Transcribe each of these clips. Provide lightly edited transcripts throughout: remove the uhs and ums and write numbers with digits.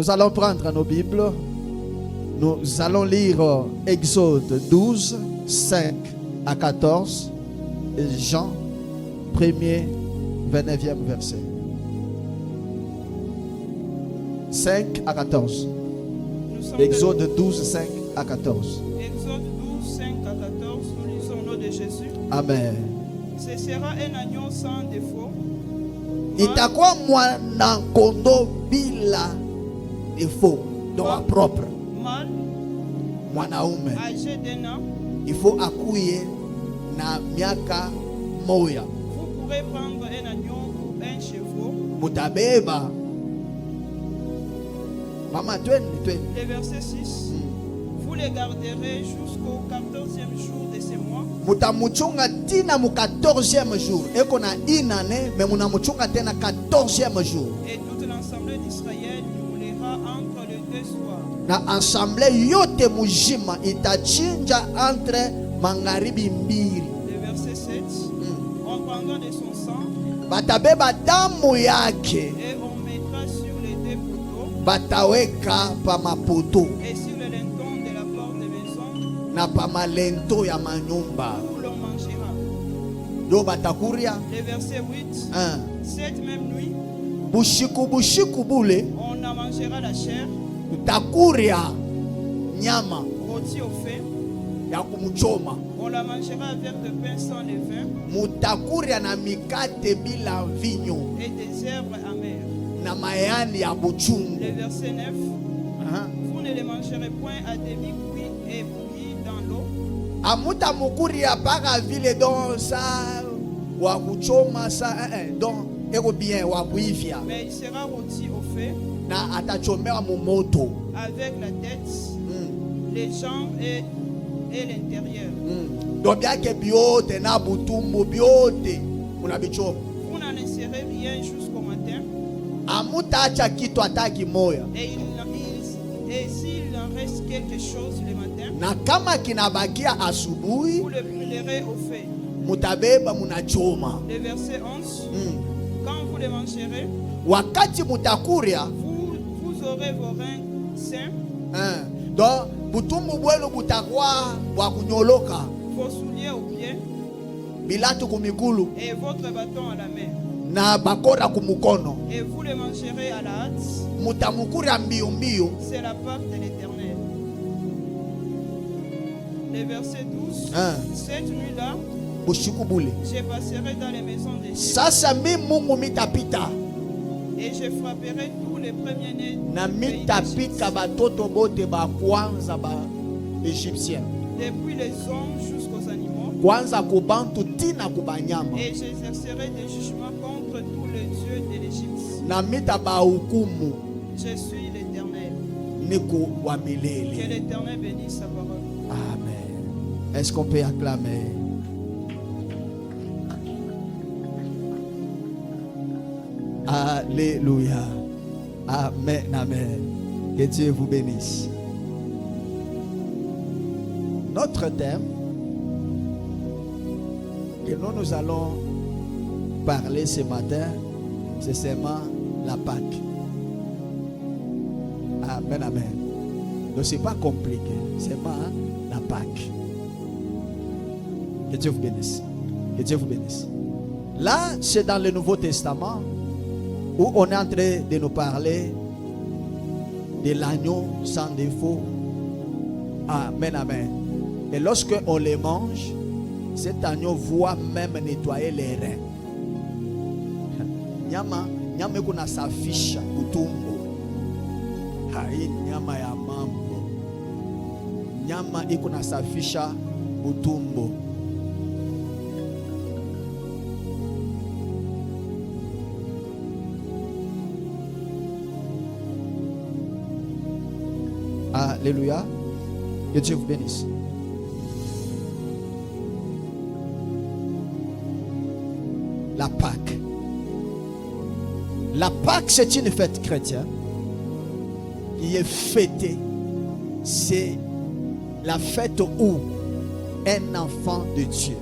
Nous allons prendre nos Bibles. Nous allons lire Exode 12, 5 à 14 et Jean 1er, 29e verset. 5 à 14. Exode 12, 5 à 14. Exode 12, 5 à 14, nous lisons au nom de Jésus. Amen. Ce sera un agneau sans défaut. Itakuwa mwana kondoo bila défaut, donc propre. Mâle, Mwanaume âgé d'un an. il faut akuye na miaka moya. Vous pourrez prendre un agneau ou un chevreau. Mutabeba mama twende. Le verset 6. Vous les garderez jusqu'au 14e jour de ce mois. Mutamuchunga tina mu 14e jour. Eko na inane me munamuchunga tena 14e jour. Et toute l'assemblée d'Israël mourra entre les deux soirs. Na assemblée yote mujima itachinja entre magharibi mbili. Le verset 7. On prendra de son sang Batabeba damu yake et on mettra sur les deux poteaux bataweka pa mapoto et sur le linteau de la porte de maison na pa malento ya manyumba. où l'on mangera. Yo batakuria Le verset 8. Cette même nuit, bushiku bule on en mangera la chair, takuria nyama rôtie au feu. ya kumuchoma. On la mangera avec de pain sans levain Mutakuria na mikate bila vinyo et des herbes amères. na mayani ya buchungu. Le verset 9. Vous ne les mangerez point à demi cuit et bouilli dans l'eau. Amuta mukuria paka vile don sa wa kuchoma sa don eko bien wa kuivya Mais il sera rôti au feu na atachomera mu moto. avec la tête, les jambes et l'intérieur. Donc byake biote na butumbu biote unabichoma. Vous n'en laisserez rien jusqu'au matin. Amuta acha kitu ataki moya. Et s'il en reste quelque chose le matin, Na kama kinabakia asubuhi vous le brûlerez au feu. mutabeba munachoma. Le verset 11. Quand vous le mangerez, Wakati mutakuria vous aurez vos reins sains, donc butumbu bwelo butakwa bwa kunyoloka vos souliers aux pieds bilatu kumikulu et votre bâton à la main. na bakora kumukono. Et vous le mangerez à la hâte. Mutamukuria mbio. C'est la Pâque de l'Éternel. Le verset 12. Cette nuit-là, Bushiku bule. je passerai dans les maisons des Égyptiens Sasa mi Mungu mitapita et je frapperai tous les premiers-nés na du pays mitapika d'Égypte, batoto bote ba kwanza ba Egyptien. depuis les hommes jusqu'aux animaux. Kwanza kubantu tina kubanyama. Et j'exercerai des jugements contre tous les dieux de l'Égypte. Na mita ba hukumu Je suis l'Éternel. niko wa Que milele. l'Éternel bénisse sa parole. Amen. Est-ce qu'on peut acclamer? Alléluia. Amen, amen. Que Dieu vous bénisse. Notre thème que nous allons parler ce matin, c'est seulement la Pâque. Amen, amen. Donc c'est pas compliqué, c'est seulement la Pâque. Que Dieu vous bénisse. Que Dieu vous bénisse. Là, c'est dans le Nouveau Testament où on est en train de nous parler de l'agneau sans défaut. Amen, amen. Et lorsque on les mange, cet agneau voit même nettoyer les reins. Nyama iko nasafisha utumbo. Hii nyama ya mambo. Nyama iko nasafisha utumbo. Alléluia. Que Dieu vous bénisse. La Pâque. La Pâque, c'est une fête chrétienne qui est fêtée. C'est la fête où un enfant de Dieu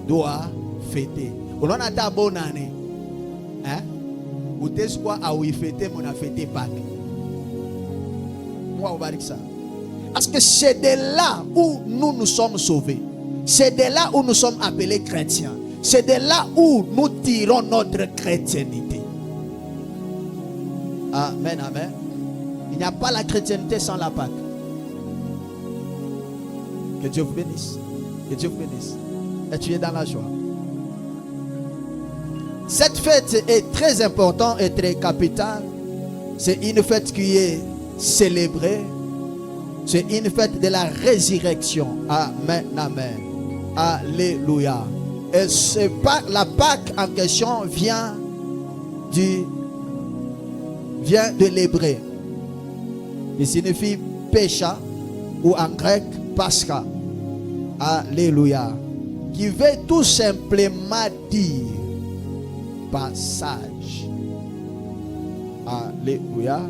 doit fêter. On a ta bonne année. Hein? Ou t'es quoi à où il fêter, mon a fêté Pâques. Parce que c'est de là où nous sommes sauvés. C'est de là où nous sommes appelés chrétiens. C'est de là où nous tirons notre chrétienté. Amen, amen. Il n'y a pas la chrétienté sans la Pâque. Que Dieu vous bénisse. Que Dieu vous bénisse. Et tu es dans la joie. Cette fête est très importante et très capitale. C'est une fête qui est célébrée. C'est une fête de la résurrection. Amen, amen. Alléluia. Et la Pâque en question vient de l'hébreu. Il signifie pécha ou en grec pascha. Alléluia. Qui veut tout simplement dire passage. Alléluia.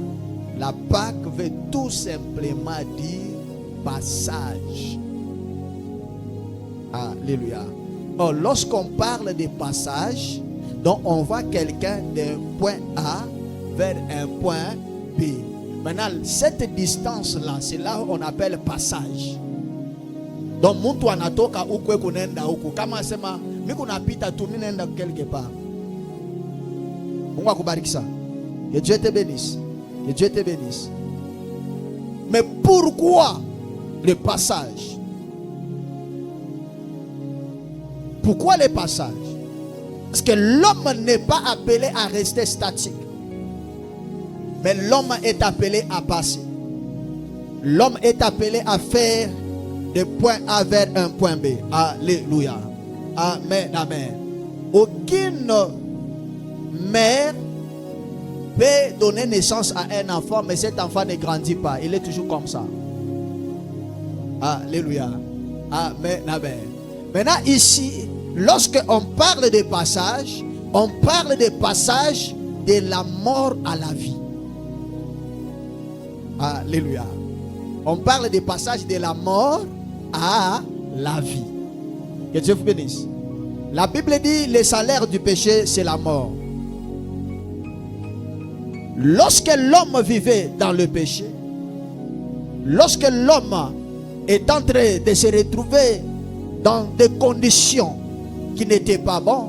La Pâque veut tout simplement dire passage. Alléluia. Or, lorsqu'on parle de passage, donc on voit quelqu'un d'un point A vers un point B. Maintenant, cette distance-là, c'est là où on appelle passage. Donc, mtu anatoka huko kunaenda huko. Kama sema mimi kunapita tu mimi naenda quelque part. Mungu akubariki sana. Que Dieu te bénisse. Que Dieu te bénisse. Mais pourquoi le passage? Pourquoi le passage? Parce que l'homme n'est pas appelé à rester statique. Mais l'homme est appelé à passer. L'homme est appelé à faire de point A vers un point B. Alléluia. Amen, amen. Aucune mère peut donner naissance à un enfant, mais cet enfant ne grandit pas. Il est toujours comme ça. Alléluia. Amen, amen. Maintenant ici, lorsqu'on parle de passage, on parle de passage de la mort à la vie. Alléluia. On parle de passage de la mort à la vie. Que Dieu vous bénisse. La Bible dit le salaire du péché c'est la mort. Lorsque l'homme vivait dans le péché, lorsque l'homme est en train de se retrouver dans des conditions qui n'étaient pas bonnes,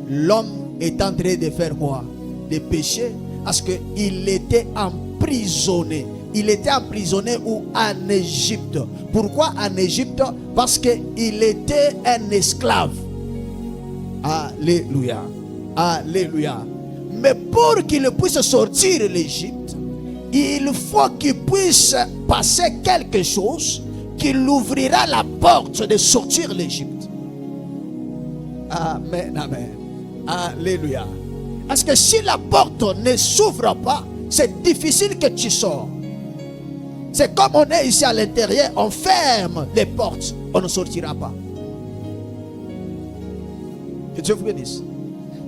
l'homme est en train de faire quoi? De pécher, parce qu'il était emprisonné. Il était emprisonné où? En Égypte. Pourquoi en Égypte? Parce qu'il était un esclave. Alléluia. Alléluia. Mais pour qu'il puisse sortir de l'Égypte, il faut qu'il puisse passer quelque chose qui l'ouvrira la porte de sortir de l'Égypte. Amen, amen. Alléluia. Parce que si la porte ne s'ouvre pas, c'est difficile que tu sors. C'est comme on est ici à l'intérieur, on ferme les portes, on ne sortira pas. Que Dieu vous bénisse.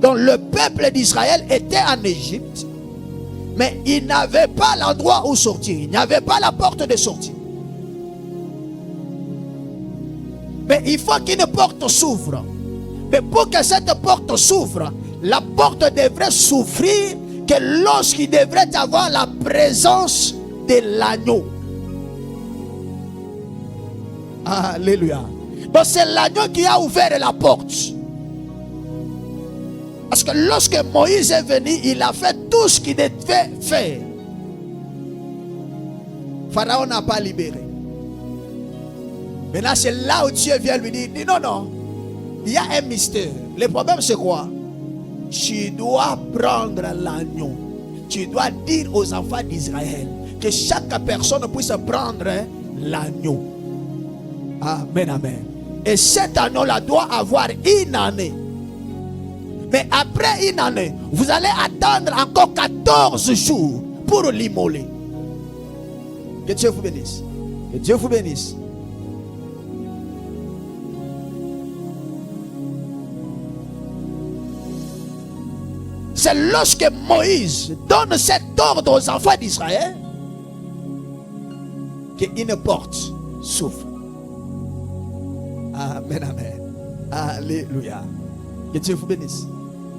Donc le peuple d'Israël était en Égypte, mais il n'avait pas l'endroit où sortir. Il n'y avait pas la porte de sortie. Mais il faut qu'une porte s'ouvre. Mais pour que cette porte s'ouvre, la porte devrait s'ouvrir que lorsqu'il devrait avoir la présence de l'agneau. Alléluia. Donc c'est l'agneau qui a ouvert la porte. Parce que lorsque Moïse est venu, il a fait tout ce qu'il devait faire. Pharaon n'a pas libéré. Maintenant c'est là où Dieu vient lui dire, non, non, il y a un mystère. Le problème c'est quoi? Tu dois prendre l'agneau. Tu dois dire aux enfants d'Israël que chaque personne puisse prendre l'agneau. Amen, amen. Et cet agneau-là doit avoir une année. Mais après une année, vous allez attendre encore 14 jours pour l'immoler. Que Dieu vous bénisse. Que Dieu vous bénisse. C'est lorsque Moïse donne cet ordre aux enfants d'Israël qu'une porte s'ouvre. Amen, amen. Alléluia. Que Dieu vous bénisse.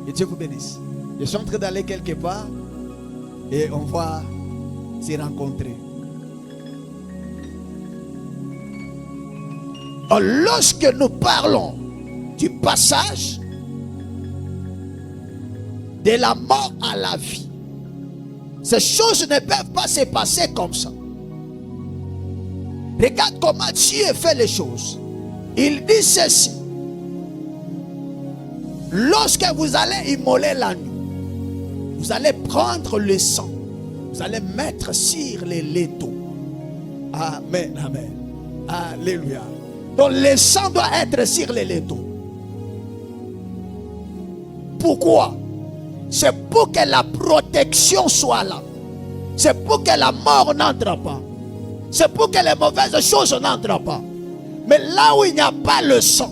Que Dieu vous bénisse. Je suis en train d'aller quelque part et on va se rencontrer. lorsque nous parlons du passage de la mort à la vie, ces choses ne peuvent pas se passer comme ça. Regarde comment Dieu fait les choses. Il dit ceci: lorsque vous allez immoler l'agneau, vous allez prendre le sang, vous allez mettre sur les létaux. Amen, amen. Alléluia. Donc le sang doit être sur les létaux. Pourquoi? C'est pour que la protection soit là. C'est pour que la mort n'entre pas. C'est pour que les mauvaises choses n'entrent pas. Mais là où il n'y a pas le sang,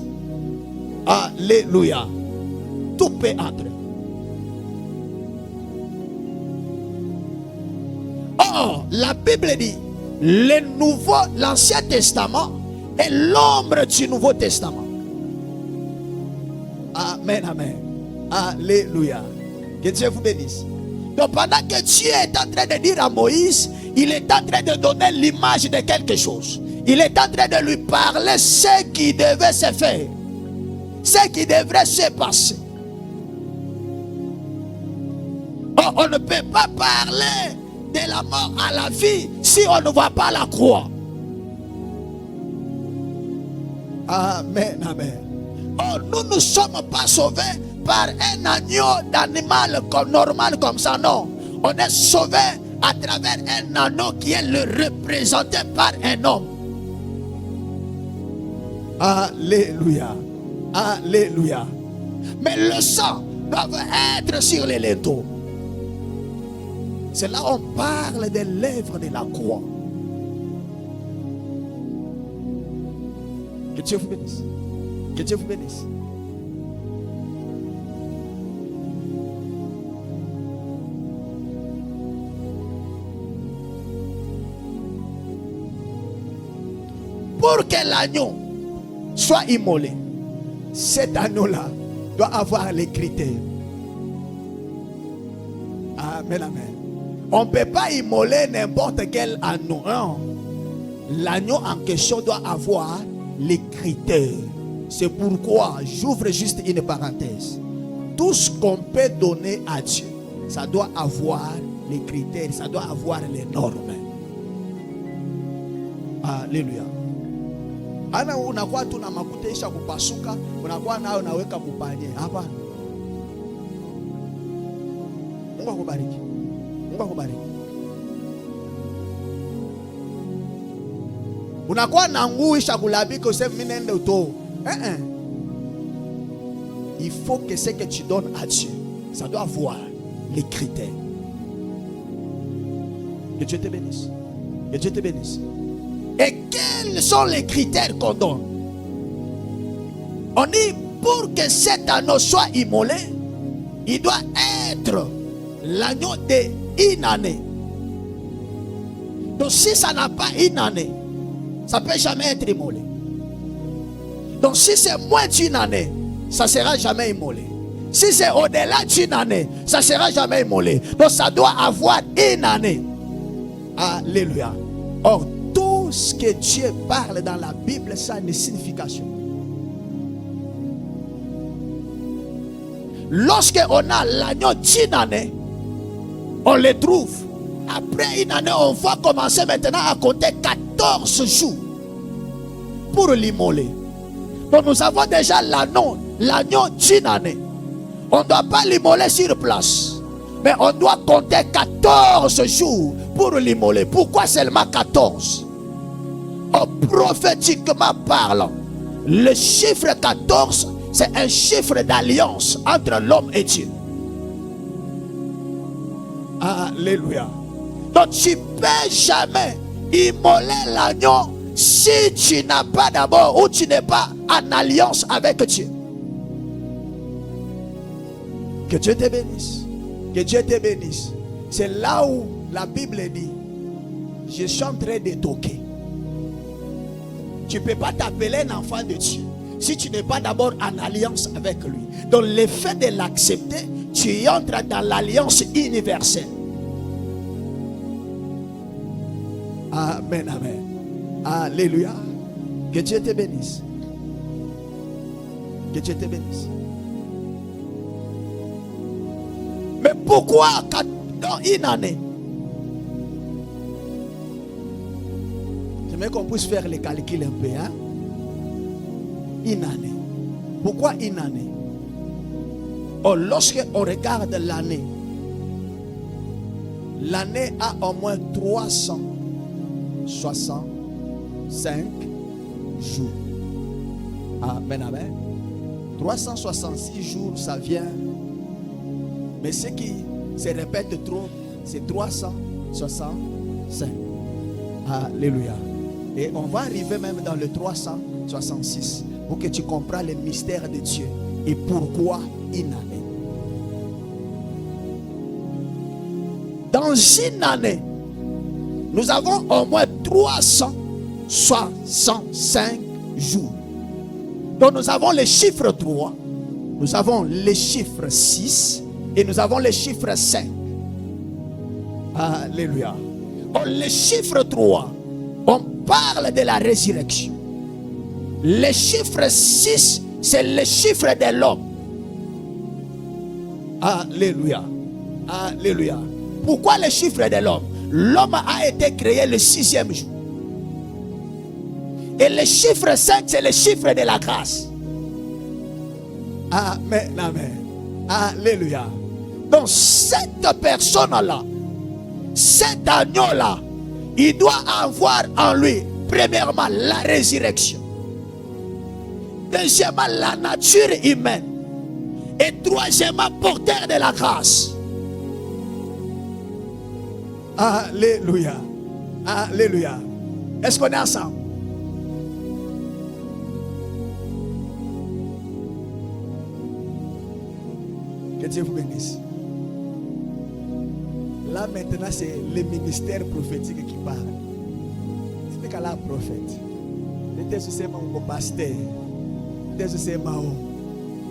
alléluia, tout peut entrer. Or, la Bible dit, l'Ancien Testament est l'ombre du Nouveau Testament. Amen, amen. Alléluia. Que Dieu vous bénisse. Donc pendant que Dieu est en train de dire à Moïse, il est en train de donner l'image de quelque chose. Il est en train de lui parler ce qui devait se faire, ce qui devrait se passer. On ne peut pas parler de la mort à la vie si on ne voit pas la croix. Amen, amen. Nous ne sommes pas sauvés par un agneau d'animal normal comme ça, non. On est sauvés à travers un agneau qui est représenté par un homme. Alléluia. Alléluia. Mais le sang doit être sur les létaux. C'est là on parle de l'œuvre de la croix. Que Dieu vous bénisse. Que Dieu vous bénisse. Pour que l'agneau soit immolé, cet agneau-là doit avoir les critères. Amen, amen. On ne peut pas immoler n'importe quel agneau. Non. L'agneau en question doit avoir les critères. C'est pourquoi j'ouvre juste une parenthèse. Tout ce qu'on peut donner à Dieu, ça doit avoir les critères, ça doit avoir les normes. Alléluia. Ana unakuwa tu na makuta isha kupasuka, unakuwa nayo naweka kupanye. Hapa. Mungu akubariki. Mungu akubariki. Unakuwa na nguo isha kulabika useme mimi nende uto. Il faut que ce que tu donnes à Dieu, ça doit avoir les critères. Que Dieu te bénisse. Que Dieu te bénisse. Et quels sont les critères qu'on donne? On dit pour que cet agneau soit immolé, il doit être l'agneau d'une année. Donc si ça n'a pas une année, ça ne peut jamais être immolé. Donc si c'est moins d'une année, ça ne sera jamais immolé. Si c'est au-delà d'une année, ça ne sera jamais immolé. Donc ça doit avoir une année. Alléluia. Or, tout ce que Dieu parle dans la Bible, ça a une signification. Lorsqu'on a l'agneau d'une année, on le trouve. Après une année, on va commencer maintenant à compter 14 jours pour l'immoler. Donc nous avons déjà l'agneau d'une année. On ne doit pas l'immoler sur place, mais on doit compter 14 jours pour l'immoler. Pourquoi seulement 14? Prophétiquement parlant, le chiffre 14, c'est un chiffre d'alliance entre l'homme et Dieu. Alléluia. Donc tu ne peux jamais immoler l'agneau si tu n'as pas d'abord ou tu n'es pas en alliance avec Dieu. Que Dieu te bénisse. Que Dieu te bénisse. C'est là où la Bible dit, je suis en train de toquer. Tu ne peux pas t'appeler un enfant de Dieu si tu n'es pas d'abord en alliance avec lui. Donc le fait de l'accepter, tu entres dans l'alliance universelle. Amen, amen. Alléluia. Que Dieu te bénisse. Que Dieu te bénisse. Mais pourquoi dans une année? J'aimerais qu'on puisse faire les calculs un peu. Hein? Une année. Pourquoi une année? Oh, lorsque on regarde l'année, l'année a au moins 365 jours. Amen, amen. 366 jours, ça vient. Mais ce qui se répète trop, c'est 365. Alléluia. Et on va arriver même dans le 366 pour que tu comprennes le mystère de Dieu et pourquoi une année. Dans une année, nous avons au moins 365 jours. Donc nous avons le chiffre 3, nous avons le chiffre 6 et nous avons le chiffre 5. Alléluia. Bon, le chiffre 3, on parle de la résurrection. Le chiffre 6, c'est le chiffre de l'homme. Alléluia. Alléluia. Pourquoi le chiffre de l'homme? L'homme a été créé le 6e jour. Et le chiffre 5, c'est le chiffre de la grâce. Amen, amen. Alléluia. Donc cette personne-là, cet agneau-là, il doit avoir en lui, premièrement, la résurrection. Deuxièmement, la nature humaine. Et troisièmement, porteur de la grâce. Alléluia. Alléluia. Est-ce qu'on est ensemble? Que Dieu vous bénisse. Là maintenant, c'est le ministère prophétique qui parle. C'est qu'à la prophète. C'était ce mon pasteur. C'était ce mon.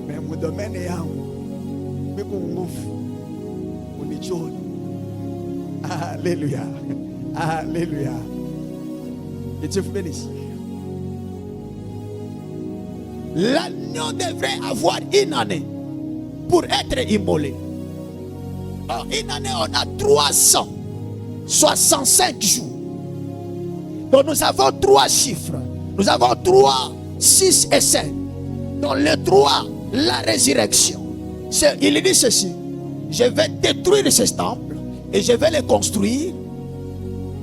Mais mon domaine est en. Mais qu'on m'ouvre. On est jaune. Alléluia. Alléluia. Que Dieu vous bénisse. L'agneau devrait avoir une année pour être immolé. En une année, on a 365 jours. Donc nous avons 3 chiffres. Nous avons 3, 6 et 5. Dans le 3, la résurrection. Il dit ceci: je vais détruire ce temple et je vais le construire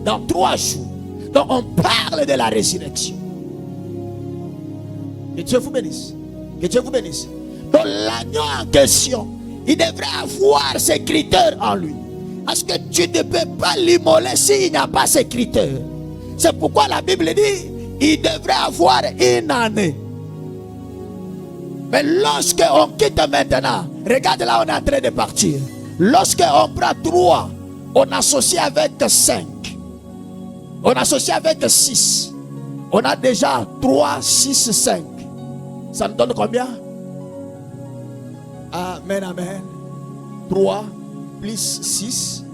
dans 3 jours. Donc on parle de la résurrection. Que Dieu vous bénisse. Que Dieu vous bénisse. Donc l'agneau en question, il devrait avoir ces critères en lui. Parce que tu ne peux pas l'immoler s'il n'y a pas ces critères. C'est pourquoi la Bible dit il devrait avoir une année. Mais lorsque on quitte maintenant, regarde là, on est en train de partir. Lorsque on prend 3, on associe avec 5. On associe avec 6. On a déjà 3, 6, 5. Ça nous donne combien? Amen, amen. 3 plus 6,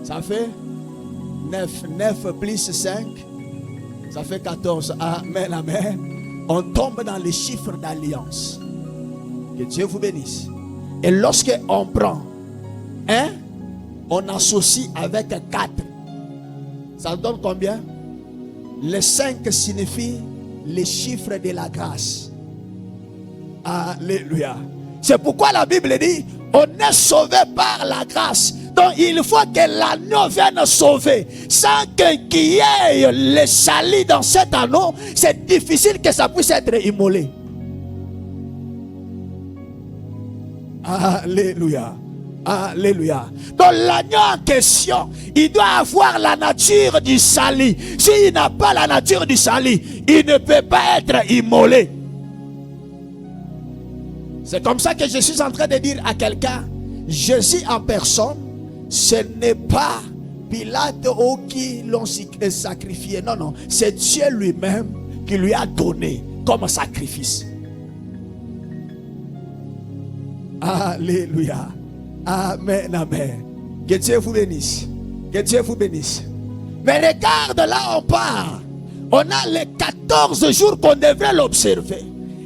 ça fait 9. 9 plus 5, ça fait 14. Amen, amen. On tombe dans les chiffres d'alliance. Que Dieu vous bénisse. Et lorsque on prend 1, on associe avec 4. Ça donne combien? Le 5 signifie les chiffres de la grâce. Alléluia. C'est pourquoi la Bible dit on est sauvé par la grâce. Donc il faut que l'anneau vienne sauver. Sans qu'il y ait le salut dans cet anneau, c'est difficile que ça puisse être immolé. Alléluia. Alléluia. Donc l'agneau en question, il doit avoir la nature du salut. S'il n'a pas la nature du salut, il ne peut pas être immolé. C'est comme ça que je suis en train de dire à quelqu'un: Jésus en personne, ce n'est pas Pilate ou qui l'ont sacrifié. Non, non. C'est Dieu lui-même qui lui a donné comme sacrifice. Alléluia. Amen, amen. Que Dieu vous bénisse. Que Dieu vous bénisse. Mais regarde là, on part. On a les 14 jours qu'on devrait l'observer.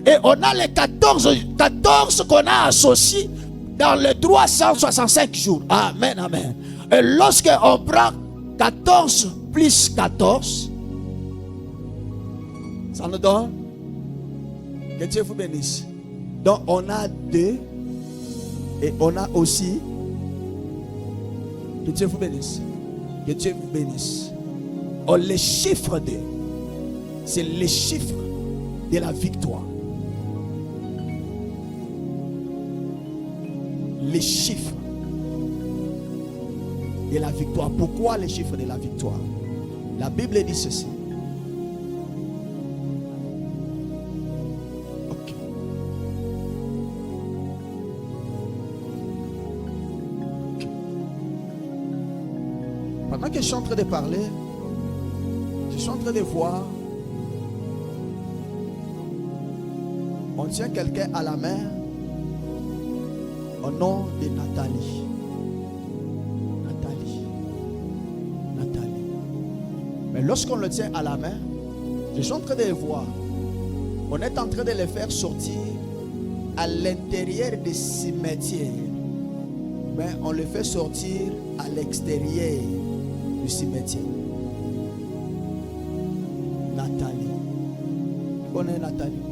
Et on a les 14 qu'on a associés dans les 365 jours. Amen, amen. Et lorsque on prend 14 plus 14, ça nous donne, que Dieu vous bénisse. Donc on a 2 et on a aussi, que Dieu vous bénisse. Que Dieu vous bénisse. On les chiffres 2, c'est les chiffres de la victoire. Les chiffres de la victoire. Pourquoi les chiffres de la victoire? La Bible dit ceci. Ok. Pendant que je suis en train de parler, je suis en train de voir, on tient quelqu'un à la main au nom de Nathalie. Mais lorsqu'on le tient à la main, je suis en train de le voir. On est en train de le faire sortir à l'intérieur des cimetières. Mais on le fait sortir à l'extérieur du cimetière. Nathalie. Tu connais Nathalie?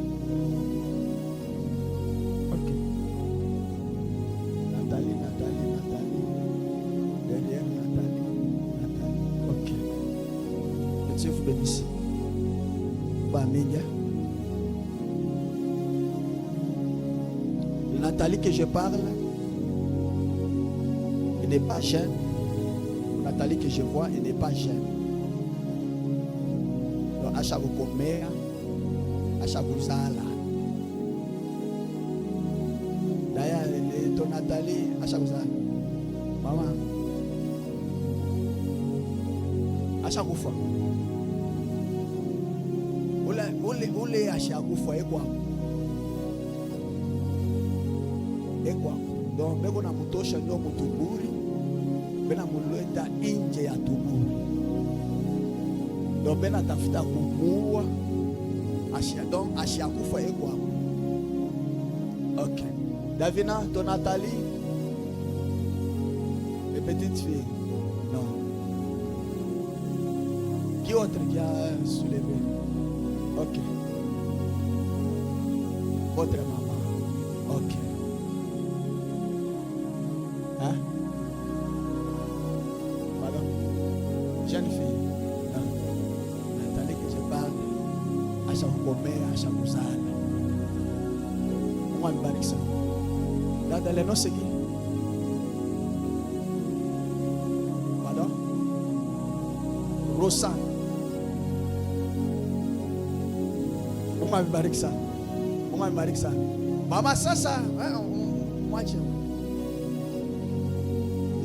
Nathalie que je parle, elle n'est pas jeune. Nathalie que je vois, elle n'est pas jeune. Donc, à chaque commère, à chaque zala. D'ailleurs, ton Nathalie, à chaque zala. Maman, à chaque fois. Où les à chaque fois, et quoi? Donc, beko na mutosha ndio mutuburi, bena muleta nje ya tuburi. Donc, bena tafuta kumua, donc ashakufa yeko. Ok. Davina, ton Nathalie, les petites filles. Non. Qui autre qui a soulevé? Ok. Votre maman. Ok. Hein? Pardon? Jeune fille. Non. Nathalie que je parle. À chaque commère, à chaque salle. Comment on va ça? Dans les noms, c'est qui? Pardon? Rosan. Comment on va ça? Comment on va ça? Maman, ça, moi, je.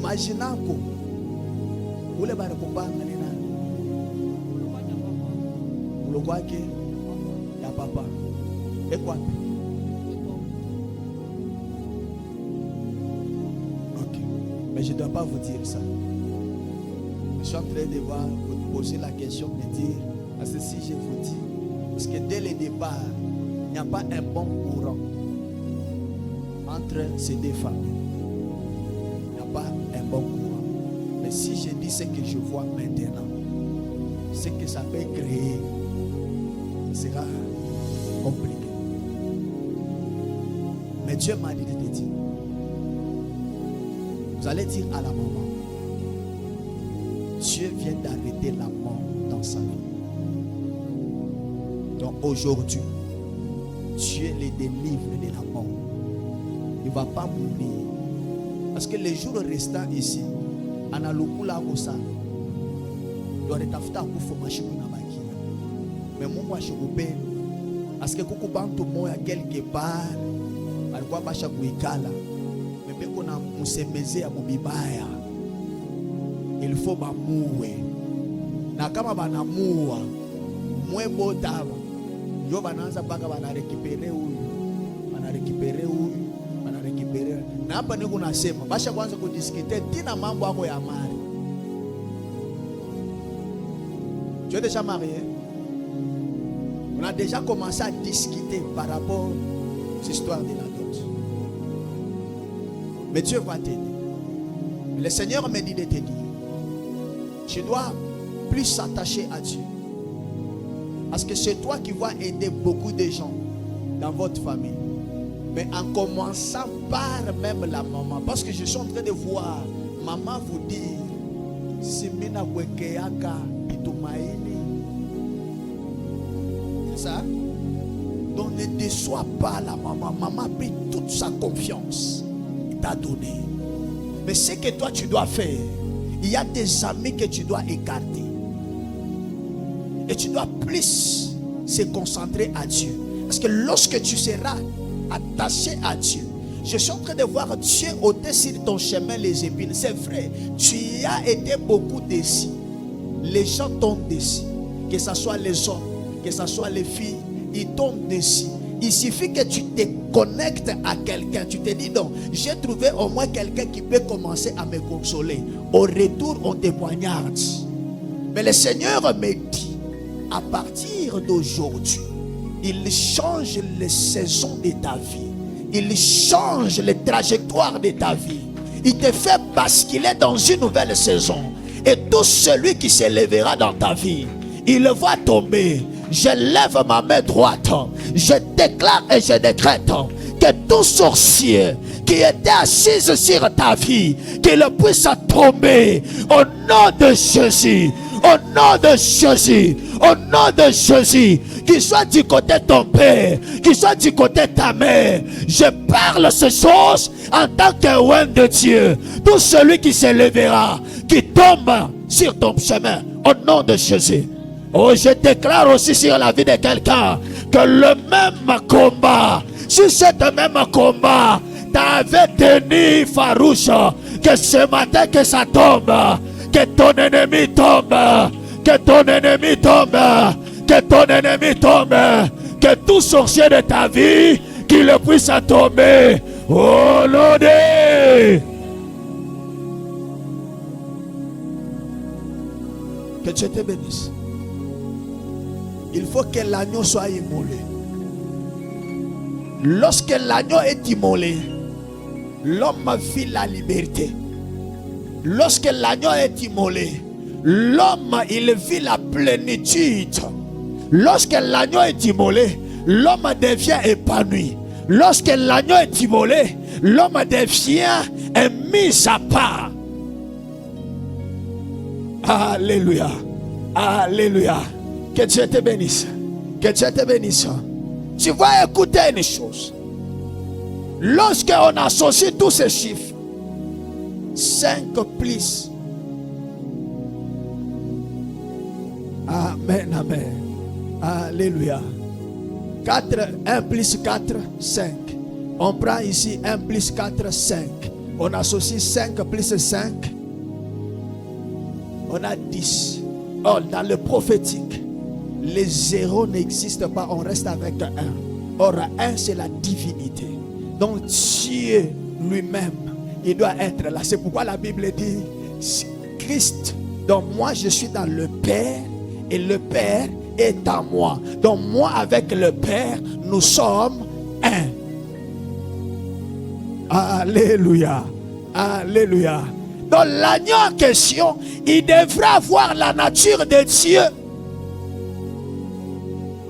Majinako ule bari kupanga ni nani? Ulo wake ya papa. Eko wapi? Ok. Mais je ne dois pas vous dire ça. Je suis en train de vous poser la question de dire, parce que si je vous dis, parce que dès le départ, il n'y a pas un bon courant entre ces deux familles. Pas un bon courant. Mais si je dis ce que je vois maintenant, ce que ça peut créer, sera compliqué. Mais Dieu m'a dit de te dire, vous allez dire à la maman, Dieu vient d'arrêter la mort dans sa vie. Donc aujourd'hui, Dieu les délivre de la mort. Il ne va pas mourir. Parce que les jours restants ici, analukula kosa, doit être afta kufa mashiku na bakia. Mais Mungu ashikupe, parce que kuku bantu moya quelque part, alikuwa basha kuikala, mebeko na musemezea mubibaya. Il faut bamuwe. Na kama banamuwa, mwebo taba, yo bananza baka banarekipere huyu, banarekipere huyu. Na hapa niko nasema basha kwanza kudiskite tina mambo yako ya mali. Tu es déjà marié? On a déjà commencé à discuter par rapport aux histoires de la dot. Mais Dieu va t'aider. Le Seigneur me dit de te dire, tu dois plus s'attacher à Dieu. Parce que c'est toi qui vas aider beaucoup de gens dans votre famille. Mais en commençant par même la maman. Parce que je suis en train de voir maman vous dire, Simina Wekeaka Itumaini. C'est ça? Donc ne déçois pas la maman. Maman a pris toute sa confiance. Il t'a donné. Mais ce que toi tu dois faire, il y a des amis que tu dois écarter. Et tu dois plus se concentrer à Dieu. Parce que lorsque tu seras attaché à Dieu, je suis en train de voir Dieu ôter sur ton chemin les épines. C'est vrai, tu y as été beaucoup déçu. Les gens tombent déçus. Que ce soit les hommes, que ce soit les filles, ils tombent déçus. Il suffit que tu te connectes à quelqu'un. Tu te dis non, j'ai trouvé au moins quelqu'un qui peut commencer à me consoler. Au retour, on te poignarde. Mais le Seigneur me dit, à partir d'aujourd'hui, il change les saisons de ta vie. Il change les trajectoires de ta vie. Il te fait basculer dans une nouvelle saison. Et tout celui qui se lèvera dans ta vie, il va tomber. Je lève ma main droite. Je déclare et je décrète que tout sorcier qui était assis sur ta vie, qu'il puisse tomber au nom de Jésus. Au nom de Jésus, au nom de Jésus, qu'il soit du côté de ton père, qu'il soit du côté de ta mère, je parle ces choses en tant que roi de Dieu. Tout celui qui se lèvera, qui tombe sur ton chemin, au nom de Jésus. Oh, je déclare aussi sur la vie de quelqu'un que le même combat, sur ce même combat, t'avais tenu farouche, que ce matin que ça tombe. Que ton ennemi tombe, que ton ennemi tombe, que ton ennemi tombe, que tout sorcier de ta vie, qu'il puisse tomber. Oh Lord, que Dieu te bénisse. Il faut que l'agneau soit immolé. Lorsque l'agneau est immolé, l'homme vit la liberté. Lorsque l'agneau est immolé, l'homme il vit la plénitude. Lorsque l'agneau est immolé, l'homme devient épanoui. Lorsque l'agneau est immolé, l'homme devient mis à part. Alléluia. Alléluia. Que Dieu te bénisse. Que Dieu te bénisse. Tu vas écouter une chose. Lorsqu'on associe tous ces chiffres, 5 plus. Amen, amen. Alléluia. 4, 1 plus 4, 5. On prend ici 1 plus 4, 5. On associe 5 plus 5. On a 10. Or, dans le prophétique, les zéros n'existent pas. On reste avec 1. Or, 1, c'est la divinité. Donc, Dieu lui-même, il doit être là. C'est pourquoi la Bible dit Christ. Donc moi je suis dans le Père et le Père est en moi. Donc moi avec le Père nous sommes un. Alléluia. Alléluia. Donc l'agneau en question, il devrait avoir la nature de Dieu.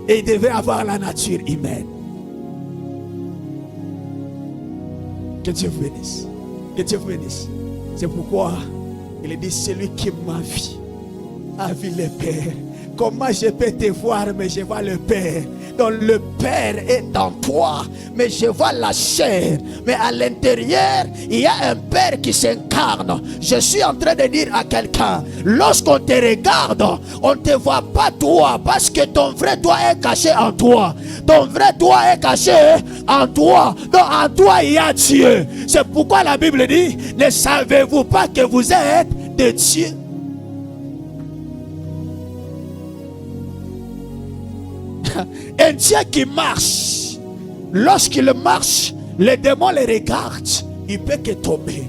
Et il devrait avoir la nature humaine. Que Dieu vous bénisse. Que Dieu vous bénisse. C'est pourquoi il dit celui qui m'a vu a vu le Père. Comment je peux te voir, mais je vois le Père. Donc le Père est en toi, mais je vois la chair. Mais à l'intérieur, il y a un Père qui s'incarne. Je suis en train de dire à quelqu'un, lorsqu'on te regarde, on ne te voit pas toi, parce que ton vrai toi est caché en toi. Ton vrai toi est caché en toi. Donc en toi, il y a Dieu. C'est pourquoi la Bible dit, ne savez-vous pas que vous êtes de Dieu? Un Dieu qui marche, lorsqu'il marche, les démons les regardent, il peut que tomber.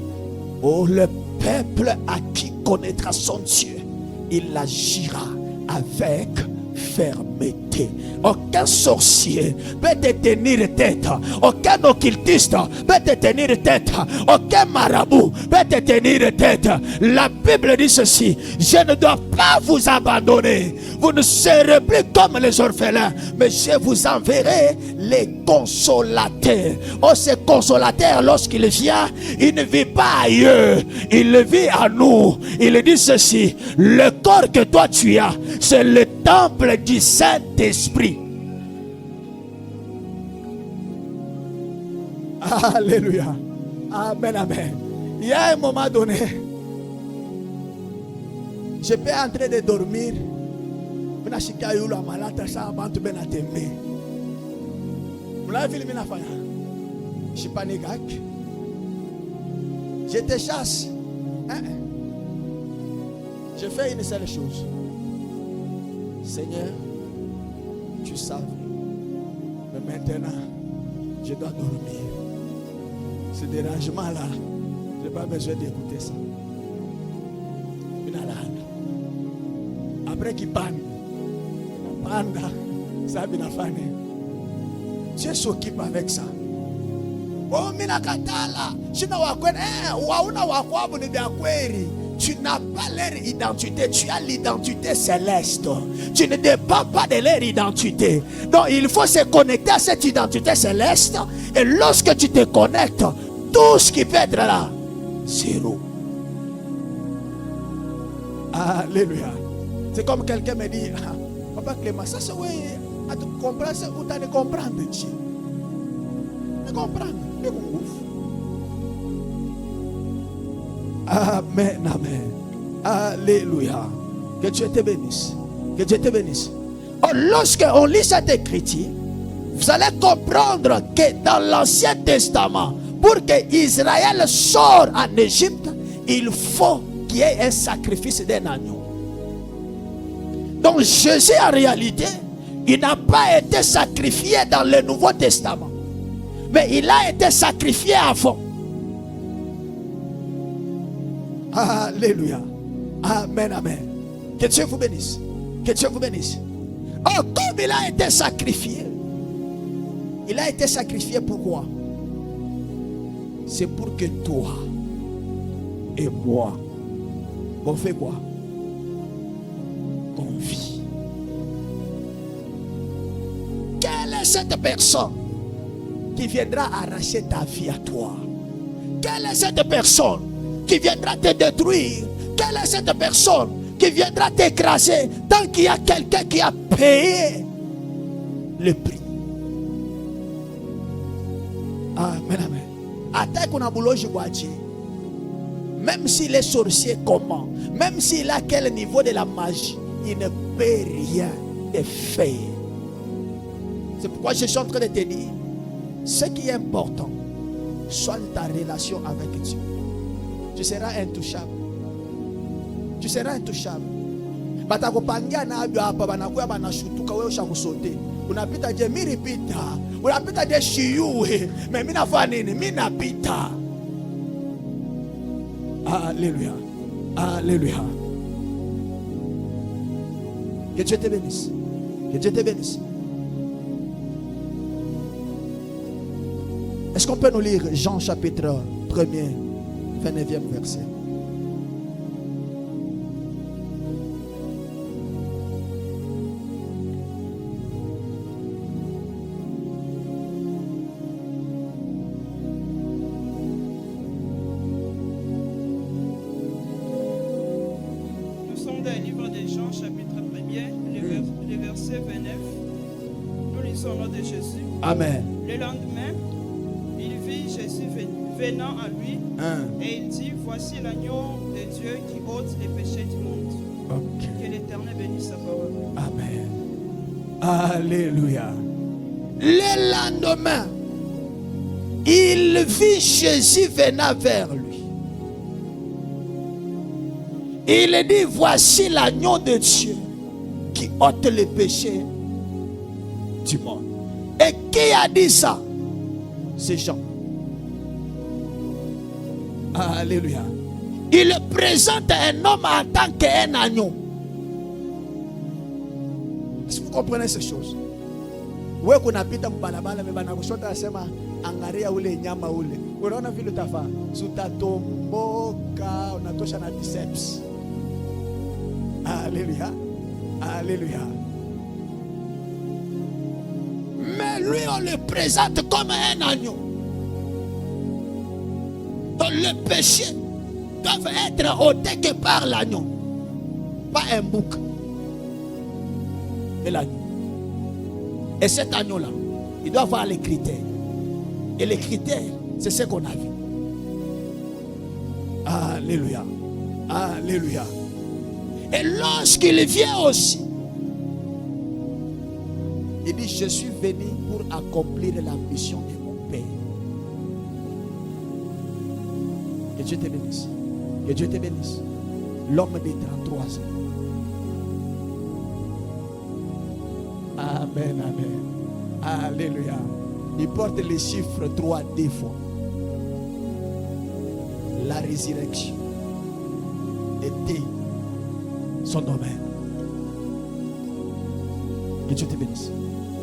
Oh, le peuple à qui connaîtra son Dieu, il agira avec fermeté. Aucun sorcier peut te tenir tête. Aucun occultiste peut te tenir tête. Aucun marabout peut te tenir tête. La Bible dit ceci: je ne dois pas vous abandonner. Vous ne serez plus comme les orphelins, mais je vous enverrai les consolateurs. Oh, ces consolateurs, lorsqu'il vient, il ne vit pas ailleurs, il vit à nous. Il dit ceci: le corps que toi tu as, c'est le temple du Saint-Esprit. Alléluia. Amen, amen. Il y a un moment donné, je peux entrer de dormir. Je panique. Je te chasse. Je fais une seule chose. Seigneur, tu savais. Mais maintenant, je dois dormir. Ce dérangement-là, je n'ai pas besoin d'écouter ça. Après qu'il panne, ça vient faire. Tu s'occupe avec ça. Oh, minakatala, tu n'as pas leur identité, tu as l'identité céleste. Tu ne dépends pas de leur identité. Donc il faut se connecter à cette identité céleste. Et lorsque tu te connectes, tout ce qui peut être là, c'est roux. Alléluia. C'est comme quelqu'un me dit: Papa Clément, ça c'est oui, à te comprendre, c'est où tu as de comprendre Dieu. De comprendre. Amen, amen. Alléluia. Que Dieu te bénisse. Que Dieu te bénisse. Oh, lorsque on lit cette écriture, vous allez comprendre que dans l'Ancien Testament, pour que Israël sorte en Égypte, il faut qu'il y ait un sacrifice d'un agneau. Donc Jésus en réalité, il n'a pas été sacrifié dans le Nouveau Testament, mais il a été sacrifié avant. Alléluia. Amen, amen. Que Dieu vous bénisse. Que Dieu vous bénisse. Oh, comme il a été sacrifié, il a été sacrifié pourquoi? C'est pour que toi et moi, on fait quoi? On vit. Quelle est cette personne qui viendra arracher ta vie à toi? Quelle est cette personne qui viendra te détruire? Quelle est cette personne qui viendra t'écraser tant qu'il y a quelqu'un qui a payé le prix? Amen, amen. Attaque on a boulot même s'il est sorcier comment, même s'il a quel niveau de la magie, il ne peut rien te faire. C'est pourquoi je suis en train de te dire, ce qui est important, soit ta relation avec Dieu. Tu seras intouchable. Tu seras intouchable. Batakopangia na abyo hapa banakuya banashutuka wewe ushakusote. Unapita je mimi nipita. Unapita je shiyue. Mimi nafanya nini? Mimi napita. Alléluia. Alléluia. Que Dieu te bénisse. Que Dieu te bénisse. Est-ce qu'on peut nous lire Jean chapitre 1er, 29e verset? Nous sommes dans le livre de Jean chapitre 1er, le verset 29. Nous lisons au nom de Jésus. Amen. Le lendemain, il vit Jésus venant à lui et il dit: voici l'agneau de Dieu qui ôte les péchés du monde. Okay. Que l'Éternel bénisse sa parole. Amen. Alléluia. Le lendemain, il vit Jésus venant vers lui. Il dit: voici l'agneau de Dieu qui ôte les péchés du monde. Et qui a dit ça? C'est Jean. Alléluia. Il présente un homme en tant qu'un agneau. Est-ce que vous comprenez ces choses? Wewe kunapita mbalabala mbana kushoto asema angalia ule nyama ule. Unaona vile utafa. Utatomboka unatosha na biceps. Alléluia. Alléluia. Mais lui on le présente comme un agneau. Donc le péché doit être ôté que par l'agneau. Pas un bouc. Et l'agneau. Et cet agneau-là, il doit avoir les critères. Et les critères, c'est ce qu'on a vu. Alléluia. Alléluia. Et lorsqu'il vient aussi, il dit, je suis venu pour accomplir la mission de mon Père. Que Dieu te bénisse. Que Dieu te bénisse. L'homme de 33 ans. Amen, amen. Alléluia. Il porte le chiffre 3 des fois. La résurrection était son domaine. Que Dieu te bénisse.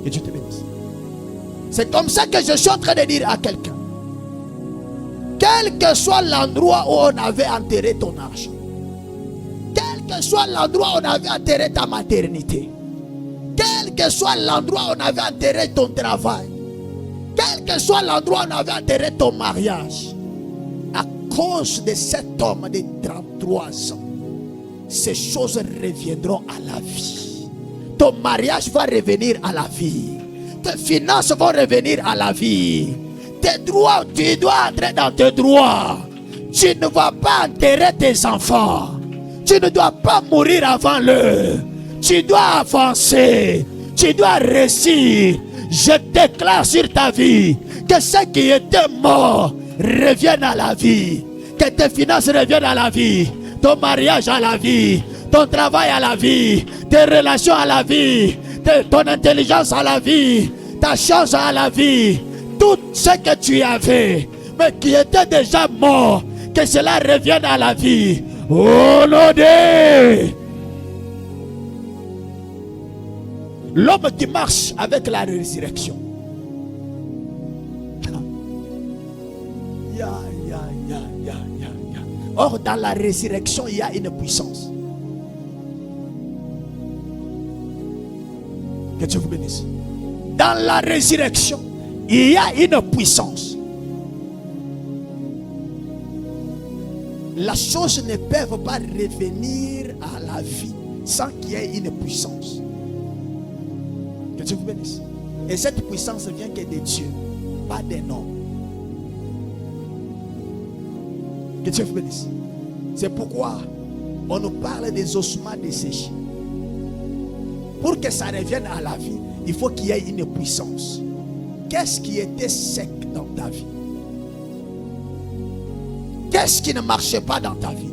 Que Dieu te bénisse. C'est comme ça que je suis en train de dire à quelqu'un. Quel que soit l'endroit où on avait enterré ton argent, quel que soit l'endroit où on avait enterré ta maternité, quel que soit l'endroit où on avait enterré ton travail, quel que soit l'endroit où on avait enterré ton mariage, à cause de cet homme de 33 ans, ces choses reviendront à la vie. Ton mariage va revenir à la vie. Tes finances vont revenir à la vie. Tes droits, tu dois entrer dans tes droits. Tu ne vas pas enterrer tes enfants. Tu ne dois pas mourir avant l'heure. Tu dois avancer. Tu dois réussir. Je déclare sur ta vie que ce qui était mort revienne à la vie. Que tes finances reviennent à la vie. Ton mariage à la vie. Ton travail à la vie. Tes relations à la vie. Ton intelligence à la vie. Ta chance à la vie. Tout ce que tu avais, mais qui était déjà mort, que cela revienne à la vie. Oh non, l'homme qui marche avec la résurrection. Or, dans la résurrection, il y a une puissance. Que Dieu vous bénisse. Dans la résurrection, il y a une puissance. Les choses ne peuvent pas revenir à la vie sans qu'il y ait une puissance. Que Dieu vous bénisse. Et cette puissance vient que de Dieu, pas des noms. Que Dieu vous bénisse. C'est pourquoi on nous parle des ossements desséchés. Pour que ça revienne à la vie, il faut qu'il y ait une puissance. Qu'est-ce qui était sec dans ta vie? Qu'est-ce qui ne marchait pas dans ta vie?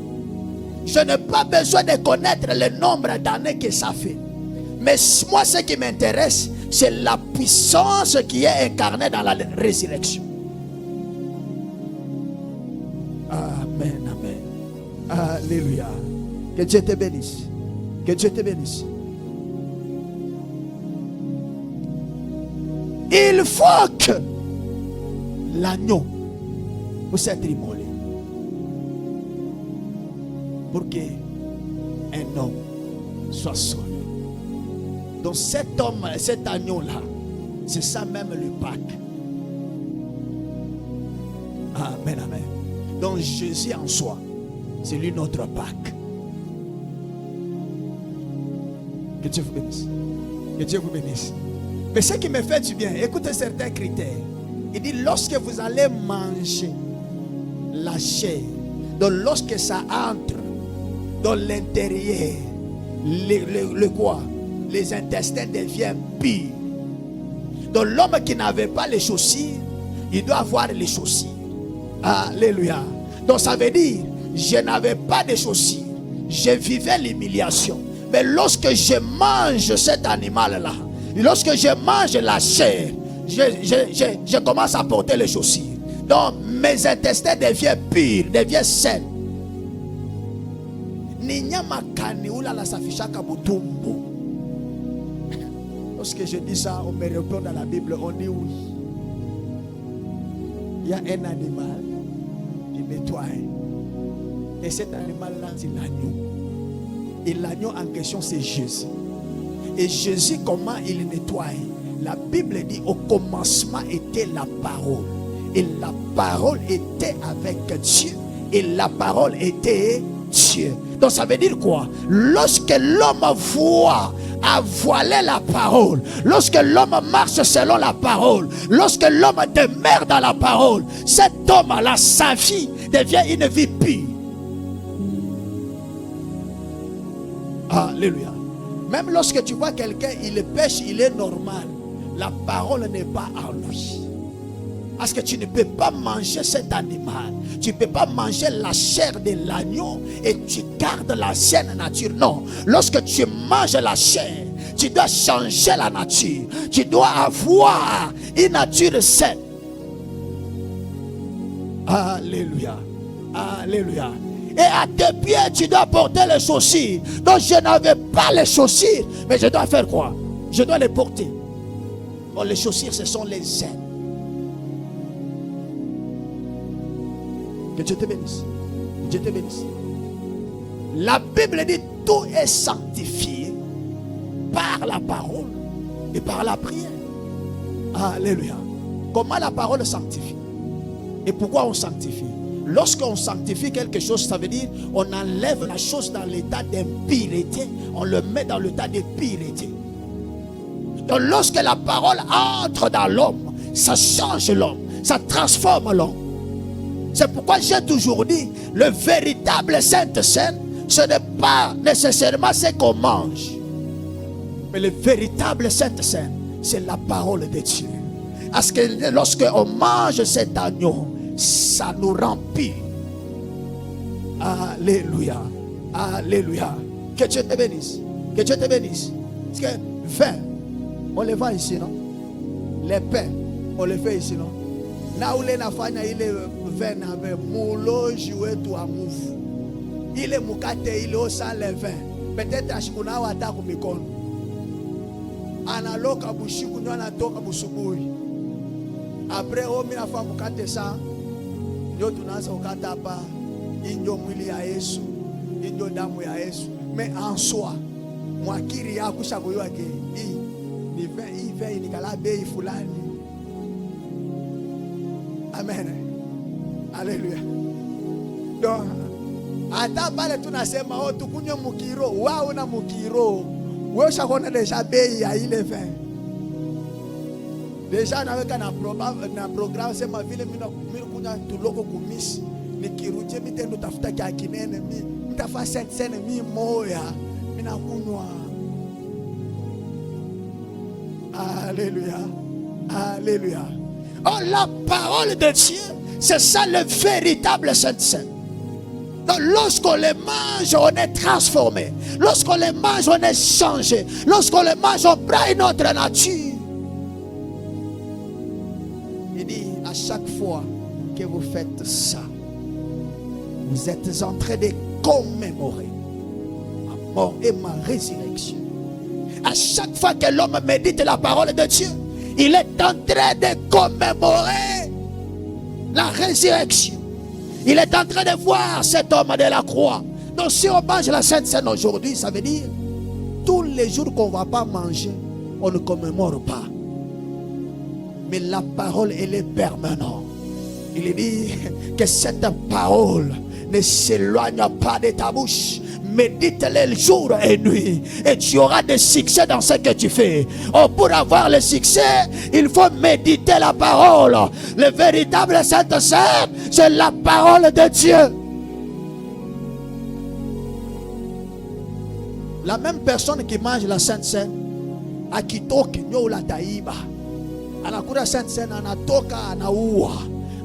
Je n'ai pas besoin de connaître le nombre d'années que ça fait. Mais moi, ce qui m'intéresse, c'est la puissance qui est incarnée dans la résurrection. Amen, amen. Alléluia. Que Dieu te bénisse. Que Dieu te bénisse. Il faut que l'agneau puisse être immolé pour qu'un homme soit sauvé. Donc cet homme, cet agneau-là, c'est ça même le Pâques. Amen, amen. Donc Jésus en soi, c'est lui notre Pâques. Que Dieu vous bénisse. Que Dieu vous bénisse. Mais ce qui me fait du bien, écoutez certains critères. Il dit, lorsque vous allez manger la chair, donc lorsque ça entre dans l'intérieur, le quoi? Les intestins deviennent purs. Donc l'homme qui n'avait pas les chaussures, il doit avoir les chaussures. Alléluia. Donc ça veut dire, je n'avais pas de chaussures, je vivais l'humiliation. Mais lorsque je mange cet animal-là, lorsque je mange la chair, je commence à porter les chaussures. Donc mes intestins deviennent purs, deviennent sains. Lorsque je dis ça, on me répond dans la Bible, on dit oui. Il y a un animal qui nettoie. Et cet animal-là, c'est l'agneau. Et l'agneau en question, c'est Jésus. Et Jésus, comment il nettoie? La Bible dit, au commencement était la parole. Et la parole était avec Dieu. Et la parole était Dieu. Donc ça veut dire quoi? Lorsque l'homme voit à voiler la parole, lorsque l'homme marche selon la parole, lorsque l'homme demeure dans la parole, cet homme-là, sa vie devient une vie pure. Alléluia. Même lorsque tu vois quelqu'un, il pêche, il est normal. La parole n'est pas en lui. Parce que tu ne peux pas manger cet animal. Tu ne peux pas manger la chair de l'agneau et tu gardes l'ancienne nature. Non. Lorsque tu manges la chair, tu dois changer la nature. Tu dois avoir une nature saine. Alléluia. Alléluia. Et à tes pieds, tu dois porter les chaussures. Donc je n'avais pas les chaussures. Mais je dois faire quoi? Je dois les porter. Bon, les chaussures, ce sont les ailes. Que Dieu te bénisse. Que Dieu te bénisse. La Bible dit tout est sanctifié par la parole et par la prière. Alléluia. Comment la parole sanctifie? Et pourquoi on sanctifie? Lorsqu'on sanctifie quelque chose, ça veut dire on enlève la chose dans l'état d'impureté, on le met dans l'état de pureté. Donc lorsque la parole entre dans l'homme, ça change l'homme, ça transforme l'homme. C'est pourquoi j'ai toujours dit, le véritable Sainte Seine, ce n'est pas nécessairement ce qu'on mange. Mais le véritable Sainte Seine, c'est la parole de Dieu. Parce que lorsque on mange cet agneau, ça nous remplit. Alléluia. Alléluia. Que Dieu te bénisse. Que Dieu te bénisse. Parce que vin, on le vend ici, non? Les pains, on le fait ici, non? Là où les nafanya, il est vin avec moulo joué tout à mouf. Il est moukate, il est au sang le vin. Peut-être à Shikuna ou à Takumikon. Analoka bushiku nyo anatoka busubui. Après au mina fa mukate ça. Ndio tunaanza kukata hapa. Injo mwili ya Yesu, injo damu ya Yesu. Mais en soi, mwakiri ya kushagoywa ke ni vin ni kala bei fulani. Amen. Alléluia. Donc ata pale tunasema oh tukunywe mukiro, wao na mukiro. Wewe shakona deja bei ya ile vin. Deja naweka na programme sema vile mimi kunya tuloko kumisi nikiruje mitendo tafuta kia kinene mimi nitafa sene mimi moya mimi nakunywa. Alléluia. Alléluia. Oh, la parole de Dieu, c'est ça le véritable Sainte Seine. Donc lorsqu'on les mange, on est transformé. Lorsqu'on les mange, on est changé. Lorsqu'on les mange, on prend une autre nature. Il dit, à chaque fois que vous faites ça, vous êtes en train de commémorer ma mort et ma résurrection. À chaque fois que l'homme médite la parole de Dieu, il est en train de commémorer la résurrection. Il est en train de voir cet homme de la croix. Donc si on mange la Sainte Seine aujourd'hui, ça veut dire tous les jours qu'on ne va pas manger, on ne commémore pas. Mais la parole, elle est permanente. Il dit que cette parole ne s'éloigne pas de ta bouche. Médite-les jour et nuit et tu auras des succès dans ce que tu fais. Oh, pour avoir le succès, il faut méditer la parole. Le véritable Sainte Seine, c'est la parole de Dieu. La même personne qui mange la Sainte Seine, akitoka nyo la taiba, anakula Sainte Seine, anatoka anaua.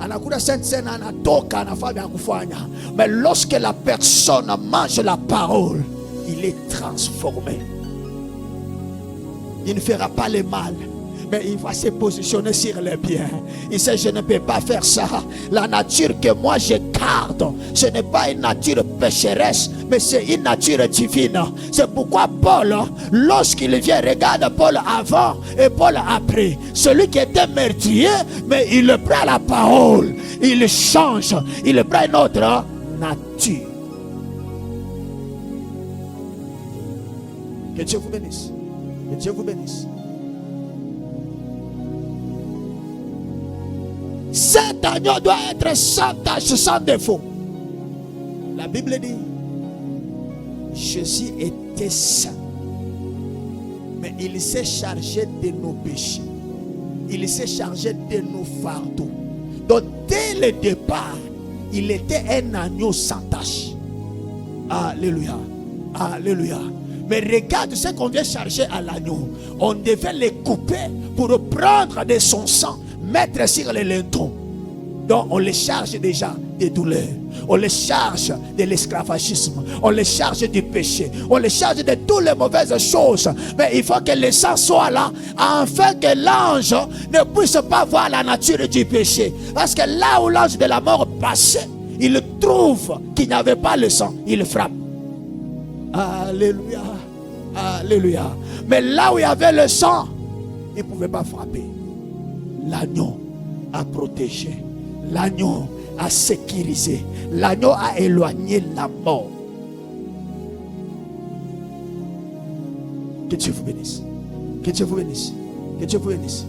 Anakula Sainte Seine, anatoka anafanya kufanya. Mais lorsque la personne mange la parole, il est transformé. Il ne fera pas le mal. Mais il va se positionner sur les biens. Il sait, je ne peux pas faire ça. La nature que moi je garde, ce n'est pas une nature pécheresse, mais c'est une nature divine. C'est pourquoi Paul, lorsqu'il vient, regarde Paul avant et Paul après. Celui qui était meurtrier, mais il prend la parole, il change, il prend une autre nature. Que Dieu vous bénisse. Que Dieu vous bénisse. Cet agneau doit être sans tache, sans défaut. La Bible dit, Jésus était saint, mais il s'est chargé de nos péchés. Il s'est chargé de nos fardeaux. Donc dès le départ, il était un agneau sans tache. Alléluia. Alléluia. Mais regarde ce qu'on vient charger à l'agneau. On devait le couper pour prendre de son sang, mettre sur les linteaux. Donc on les charge déjà des douleurs. On les charge de l'esclavagisme. On les charge du péché. On les charge de toutes les mauvaises choses. Mais il faut que le sang soit là, afin que l'ange ne puisse pas voir la nature du péché. Parce que là où l'ange de la mort passait, il trouve qu'il n'y avait pas le sang. Il frappe. Alléluia. Alléluia. Mais là où il y avait le sang, il ne pouvait pas frapper. L'agneau a protégé. L'agneau a sécurisé. L'agneau a éloigné la mort. Que Dieu vous bénisse. Que Dieu vous bénisse. Que Dieu vous bénisse.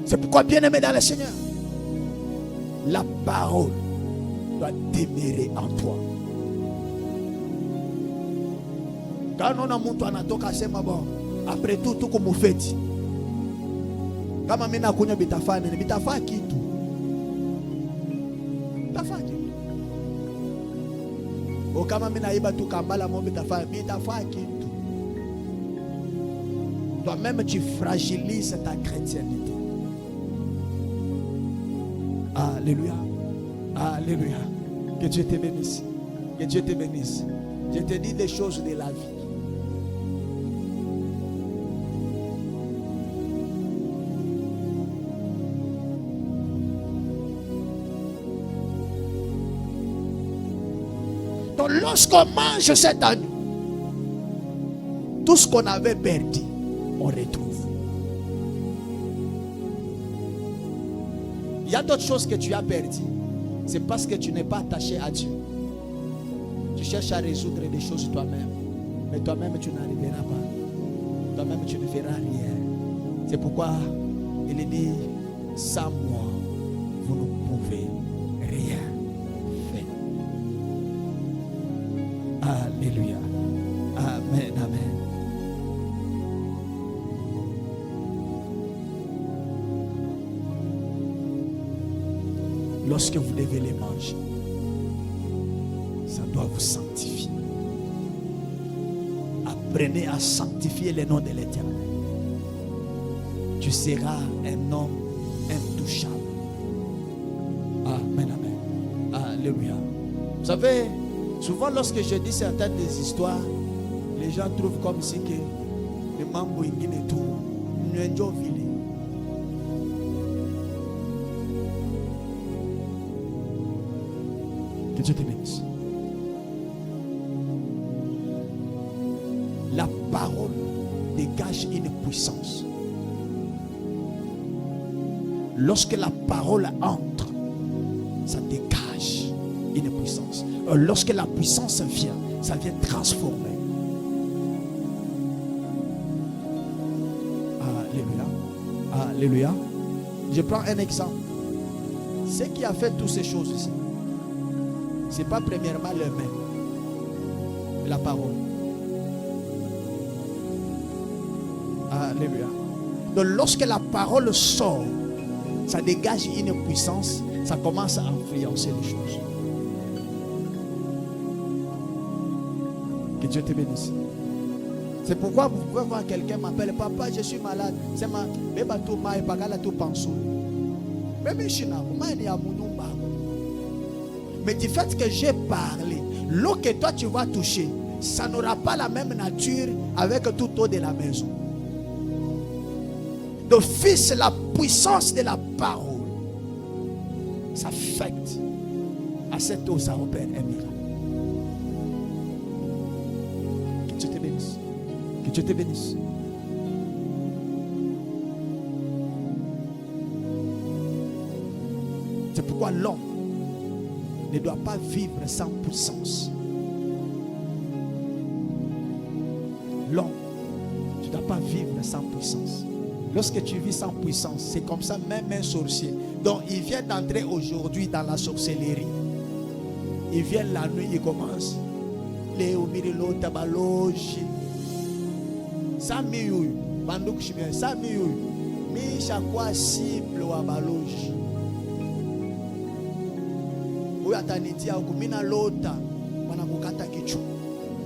C'est pourquoi, bien-aimé dans le Seigneur, la parole doit demeurer en toi. Quand on a monté à toka sema bon, après tout comme vous faites. Kama mimi nakunywa bitafani, bitafaa kitu. Bitafaa kitu. O kama mimi naiba tu kambala mo bitafaa kitu. Toi-même tu fragilises ta chrétienté. Alléluia. Alléluia. Que Dieu te bénisse. Que Dieu te bénisse. Je te dis des choses de la vie. Donc lorsqu'on mange cet agneau, tout ce qu'on avait perdu, on retrouve. Il y a d'autres choses que tu as perdues. C'est parce que tu n'es pas attaché à Dieu. Tu cherches à résoudre des choses toi-même. Mais toi-même, tu n'arriveras pas. Toi-même, tu ne feras rien. C'est pourquoi il dit, sans moi, vous ne pouvez rien faire. Alléluia. Amen, amen. Lorsque vous devez les manger, ça doit vous sanctifier. Apprenez à sanctifier le nom de l'Éternel. Tu seras un homme intouchable. Amen, amen. Alléluia. Vous savez, souvent lorsque je dis certaines des histoires, les gens trouvent comme si que les mambo ingine et tout, nous enjoyons vivre. Que Dieu te bénisse. La parole dégage une puissance. Lorsque la parole entre, ça dégage une puissance. Lorsque la puissance vient, ça vient transformer. Alléluia. Alléluia. Je prends un exemple. Ce qui a fait toutes ces choses ici, ce n'est pas premièrement les mains, mais la parole. Alléluia. Donc lorsque la parole sort, ça dégage une puissance, ça commence à influencer les choses. Que Dieu te bénisse. C'est pourquoi vous pouvez voir quelqu'un m'appelle, papa, je suis malade. C'est ma bébé tout ma et pas gala tout pensou. Même china, mais du fait que j'ai parlé, l'eau que toi tu vas toucher, ça n'aura pas la même nature avec tout eau de la maison. Le Fils, la puissance de la parole, s'affecte à cette eau, ça opère un miracle. Que Dieu te bénisse. Que Dieu te bénisse. C'est pourquoi l'homme ne doit pas vivre sans puissance. L'homme, tu ne dois pas vivre sans puissance. Lorsque tu vis sans puissance, c'est comme ça, même un sorcier. Donc, il vient d'entrer aujourd'hui dans la sorcellerie. Il vient la nuit, il commence. Léo Mirilo Tabaloji. Samiyu, Bandouk Chimien, Samiyu, Michakwa Cible ou Abaloji. Uyatanitia hukumina lota wanakukata kichwa.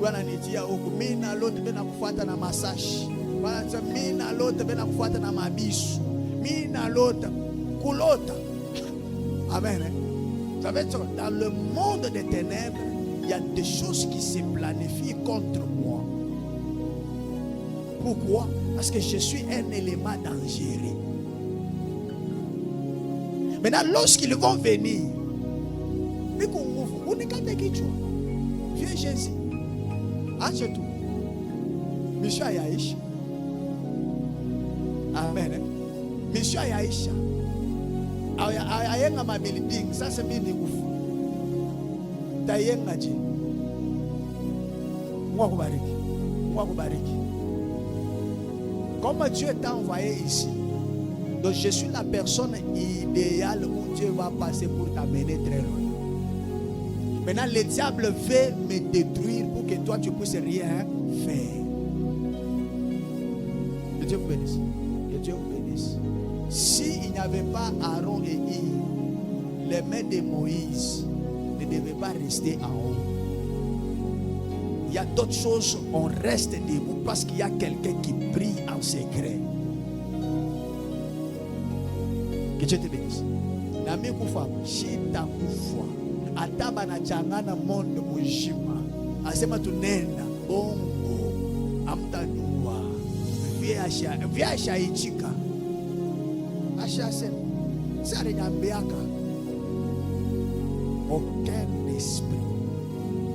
Wananitia hukumina lota bena kufuata na masashi. Wanasema mina lota bena kufuata na mabisu. Mina lota kulota. Amen. Vous savez, dans le monde des ténèbres, il y a des choses qui se planifient contre moi. Pourquoi? Parce que je suis un élément dangereux. Maintenant, lorsqu'ils vont venir, viens Jésus. Achète tout. Monsieur Ayaïcha. Amen. Monsieur Ayaïcha. Ayenga ma building. Ça c'est mini ouf. Tayenga ji. Moi kubariki. Moi kubariki. Comme Dieu t'a envoyé ici, donc je suis la personne idéale où Dieu va passer pour t'amener très loin. Maintenant, le diable veut me détruire pour que toi, tu ne puisses rien faire. Que Dieu vous bénisse. Que Dieu vous bénisse. S'il n'y avait pas Aaron et Yves, les mains de Moïse ne devaient pas rester en haut. Il y a d'autres choses, on reste debout parce qu'il y a quelqu'un qui prie en secret. Que Dieu te bénisse. Nami kufa, shita kufa. Ataba na changana monde mujima. Asema tunenda bongo. Amtanua. Viasha ichika. Asha sema. Sari nyambiaka. Aucun esprit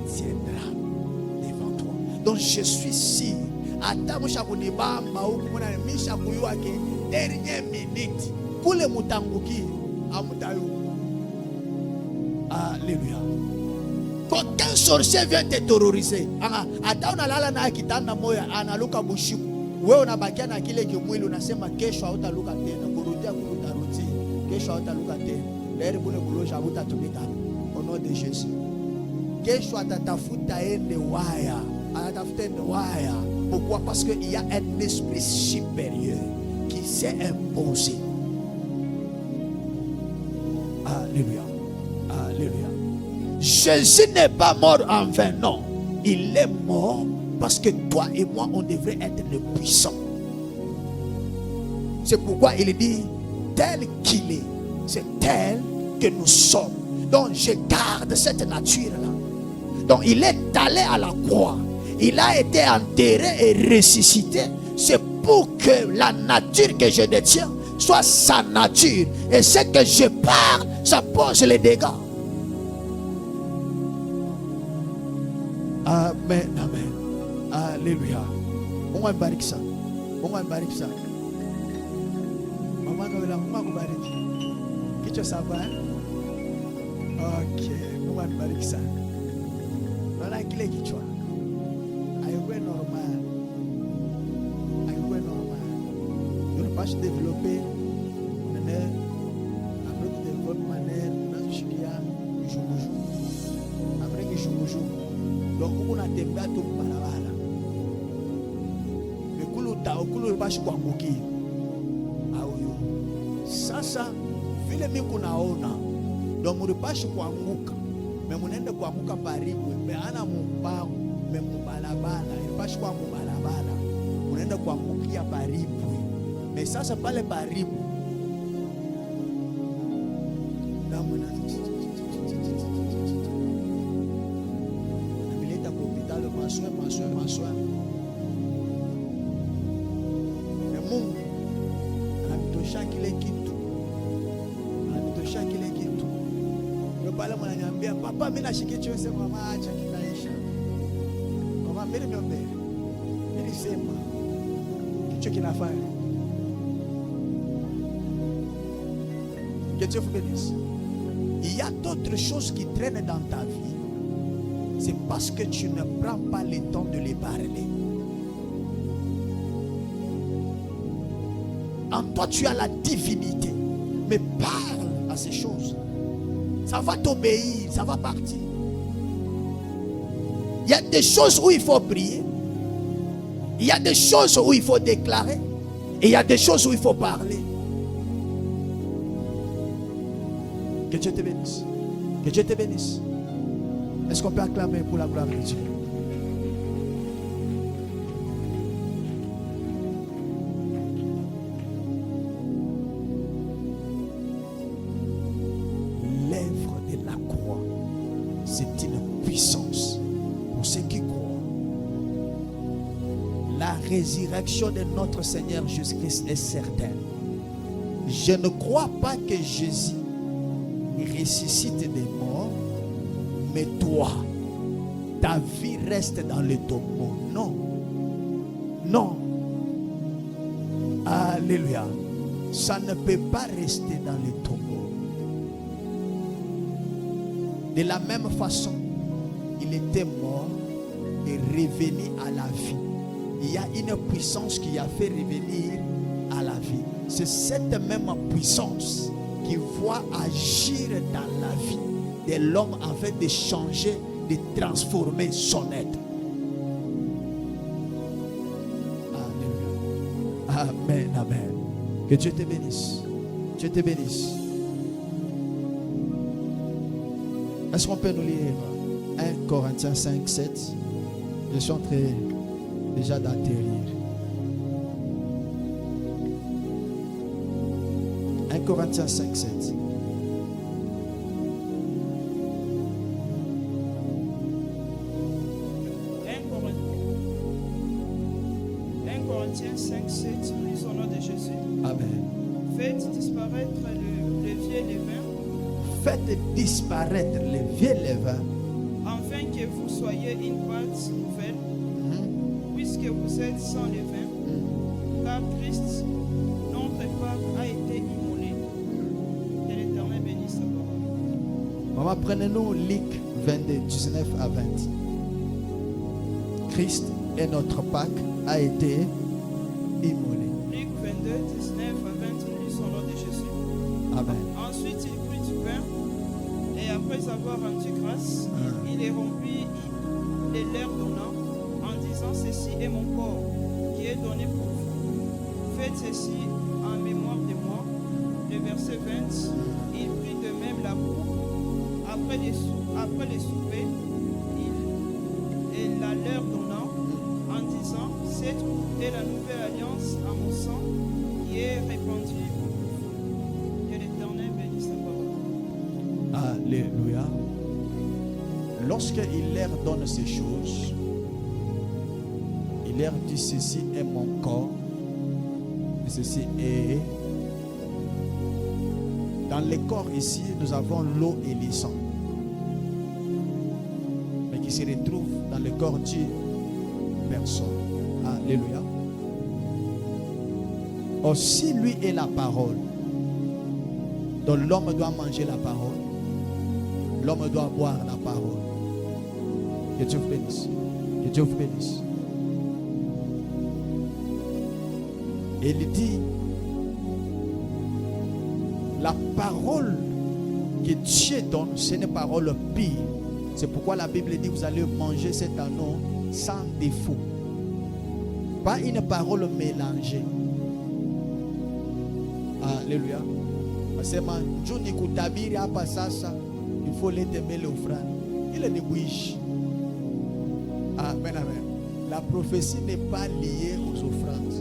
tiendra devant toi. Donc je suis sûr. Ata mushabuni bamba huku mwana misha kuyuake dernière minute. Kule mutanguki amutayu. Alléluia. Qu'aucun sorcier vient te terroriser. Ata unalala na kitanda moya analuka bushiku. Wewe unabakia na kile kimwili unasema kesho hautaluka tena. Kurudia kurutaruti. Kesho hautaluka tena. Leo bune kulosha hutatumika. Au nom de Jésus. Kesho atatafuta ende waya. Atatafuta ende waya. Pourquoi? Parce qu'il y a un esprit supérieur qui s'est imposé. Alléluia. Alléluia. Jésus n'est pas mort en vain, non. Il est mort parce que toi et moi, on devrait être les puissants. C'est pourquoi il dit, tel qu'il est, c'est tel que nous sommes. Donc je garde cette nature-là. Donc il est allé à la croix. Il a été enterré et ressuscité. C'est pour que la nature que je détiens soit sa nature. Et ce que je parle, ça pose les dégâts. Amen, amen. Alléluia. On va barrer ça. On va barrer ça. Maman, on va barrer. Qu'est-ce que ça va? Ok. On va barrer ça. Voilà qu'il est qui tu vois. Aïe, normal. Aïe, normal. Tu ne peux pas se développer. Après que tu développes de manière, dans ce qu'il y a, tu joues. Après que tu joues. Donc, on a des bateaux pour la balle. Mais quand tu pas chez Kwambuki, sasa vile mimi kunaona ndio mlipashi kuanguka memunende kuanguka paribu meana mumbangu memubalabala ilipashi kwa mubalabala unaenda kuangukia paribu me sasa pale paribu damu na mileta kwa hospitali Mais Mungu ananitosha kile kitu. Ananitosha kile kitu. Ndio pale mwananiambia, papa mimi nashikia choo, sema mama acha kinaisha. Mama mbele mbele. Mimi sema kicho kinafanya. Que Dieu vous bénisse. Il y a d'autres choses qui traînent dans ta vie. C'est parce que tu ne prends pas le temps de les parler. En toi, tu as la divinité. Mais parle à ces choses. Ça va t'obéir, ça va partir. Il y a des choses où il faut prier. Il y a des choses où il faut déclarer. Et il y a des choses où il faut parler. Que Dieu te bénisse. Que Dieu te bénisse. Est-ce qu'on peut acclamer pour la gloire de Dieu? L'œuvre de la croix, c'est une puissance pour ceux qui croient. La résurrection de notre Seigneur Jésus-Christ est certaine. Je ne crois pas que Jésus ressuscite des morts, mais toi, ta vie reste dans le tombeau. Non. Non. Alléluia. Ça ne peut pas rester dans le tombeau. De la même façon, il était mort et revenu à la vie. Il y a une puissance qui a fait revenir à la vie. C'est cette même puissance qui voit agir dans la vie de l'homme afin de changer, de transformer son être. Alléluia. Amen, amen. Que Dieu te bénisse. Dieu te bénisse. Est-ce qu'on peut nous lire 1 Corinthiens 5, 7? Je suis en train déjà d'atterrir. 1 Corinthiens 5, 7. Corinthiens 5, 7, nous au nom de Jésus. Amen. Faites disparaître le vieux levain. Faites disparaître le vieux levain. Afin que vous soyez une pâte nouvelle, puisque vous êtes sans levain, car Christ, notre Pâque, a été immolé. Que l'Éternel bénisse sa parole. Maman, prenez-nous Luc 22, 19 à 20. Christ est notre Pâque, a été immolé. Luc 22, 19 à 20, nous lisons au nom de Jésus. Amen. Ensuite, il prit du pain, et après avoir rendu grâce, il les rompit et leur donna, en disant, ceci est mon corps, qui est donné pour vous. Faites ceci en mémoire de moi. Le verset 20, il prit de même la coupe, après les soupers, il la leur donna, en disant, cette coupe est la nouvelle alliance à mon sang, qui est répandue pour vous. Que l'Éternel bénisse sa parole. Alléluia. Lorsqu'il leur donne ces choses, il leur dit, ceci est mon corps, et ceci est... Dans le corps ici, nous avons l'eau et le sang, mais qui se retrouvent dans le corps d'une personne. Alléluia. Aussi, lui est la parole. Donc l'homme doit manger la parole. L'homme doit boire la parole. Que Dieu vous bénisse. Que Dieu vous bénisse. Et il dit, la parole que Dieu donne, c'est une parole pure. C'est pourquoi la Bible dit, vous allez manger cet anneau sans défaut. Pas une parole mélangée. Alléluia. Parce que il faut les aimer l'offrande. Il est débouché. Amen, amen. La prophétie n'est pas liée aux offrandes.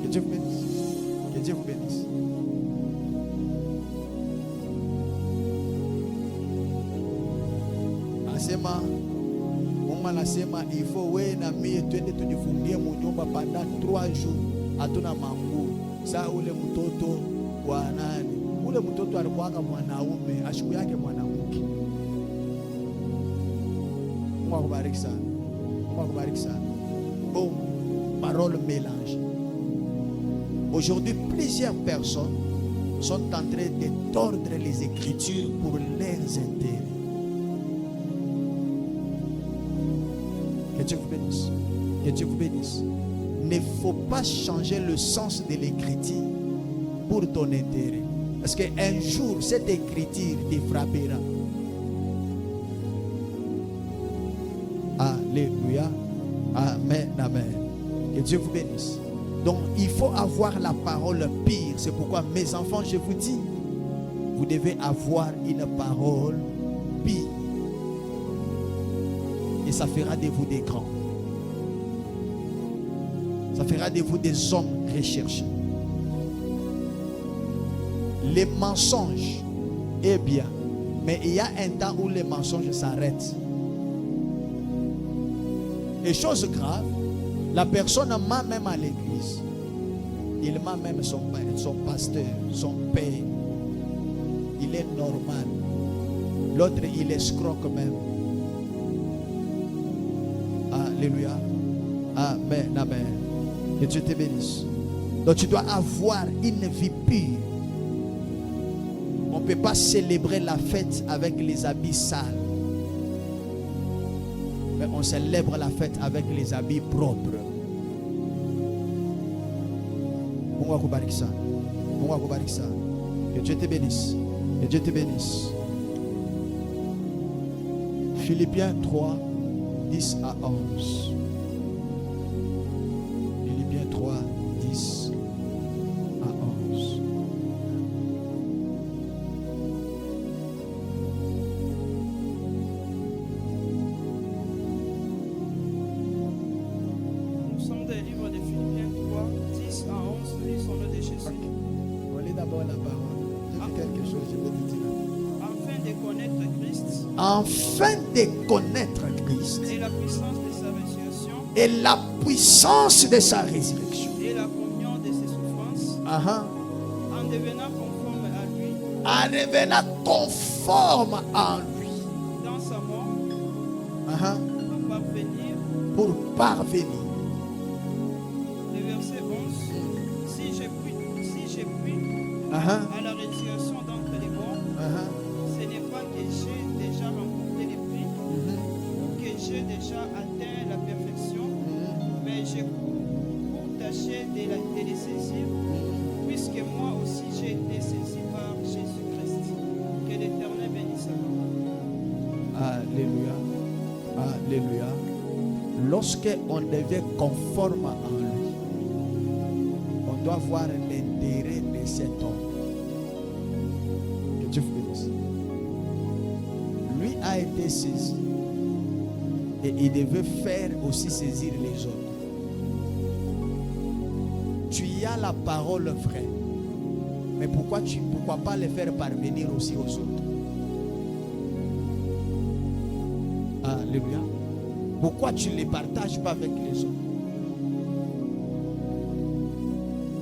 Que Dieu vous bénisse. Que Dieu vous bénisse. Mungu anasema ifo wewe na mimi twende tujifungie munyumba pendant 3 jours. Hatuna mangu. Saa ule mtoto wa nani? Ule mtoto alikuwa mwanaume, ashiku yake mwanamke. Mungu akubariki sana. Mungu akubariki sana. Bon, parole mélange. Aujourd'hui, plusieurs personnes sont en train de tordre les Écritures pour leurs intérêts. Que Dieu vous bénisse. Que Dieu vous bénisse. Il ne faut pas changer le sens de l'écriture pour ton intérêt. Parce qu'un jour, cette écriture te frappera. Alléluia. Amen. Amen. Que Dieu vous bénisse. Donc, il faut avoir la parole pure. C'est pourquoi, mes enfants, je vous dis, vous devez avoir une parole pure. Et ça fera de vous des grands. Ça fera de vous des hommes recherchés. Les mensonges est bien. Mais il y a un temps où les mensonges s'arrêtent. Et chose grave, la personne ment même à l'église. Il ment même son pasteur, son père. Il est normal. L'autre, il escroque même. Alléluia. Amen, amen. Que Dieu te bénisse. Donc tu dois avoir une vie pure. On ne peut pas célébrer la fête avec les habits sales. Mais on célèbre la fête avec les habits propres. Que Dieu te bénisse. Que Dieu te bénisse. Philippiens 3, 10 à 11. Philippiens 3, 10 à 11. Nous sommes des livres de Philippiens 3, 10 à 11, lisons-le de Jésus. On lit d'abord la parole. Je dis quelque chose, je vais te dire. Afin de connaître Christ Afin de connaître Christ et la puissance de sa résurrection et la puissance de sa résurrection. et la communion de ses souffrances, en devenant conforme à lui En devenant conforme à lui. dans sa mort, Pour parvenir. Le verset 11. Si j'ai pris à la résurrection d'entre les morts, ce n'est pas que j'ai déjà remporté les prix ou que j'ai déjà atteint la perfection, mais je cours pour tâcher de les saisir, puisque moi aussi j'ai été saisi par Jésus-Christ. Que l'Éternel bénisse sa parole. Alléluia. Alléluia. Lorsque on devient conforme à lui, on doit voir l'intérêt de cet homme. Que Dieu vous bénisse. Lui a été saisi. Et il devait faire aussi saisir les autres. Tu y as la parole vraie. Mais pourquoi pas les faire parvenir aussi aux autres? Alléluia. Pourquoi tu ne les partages pas avec les autres?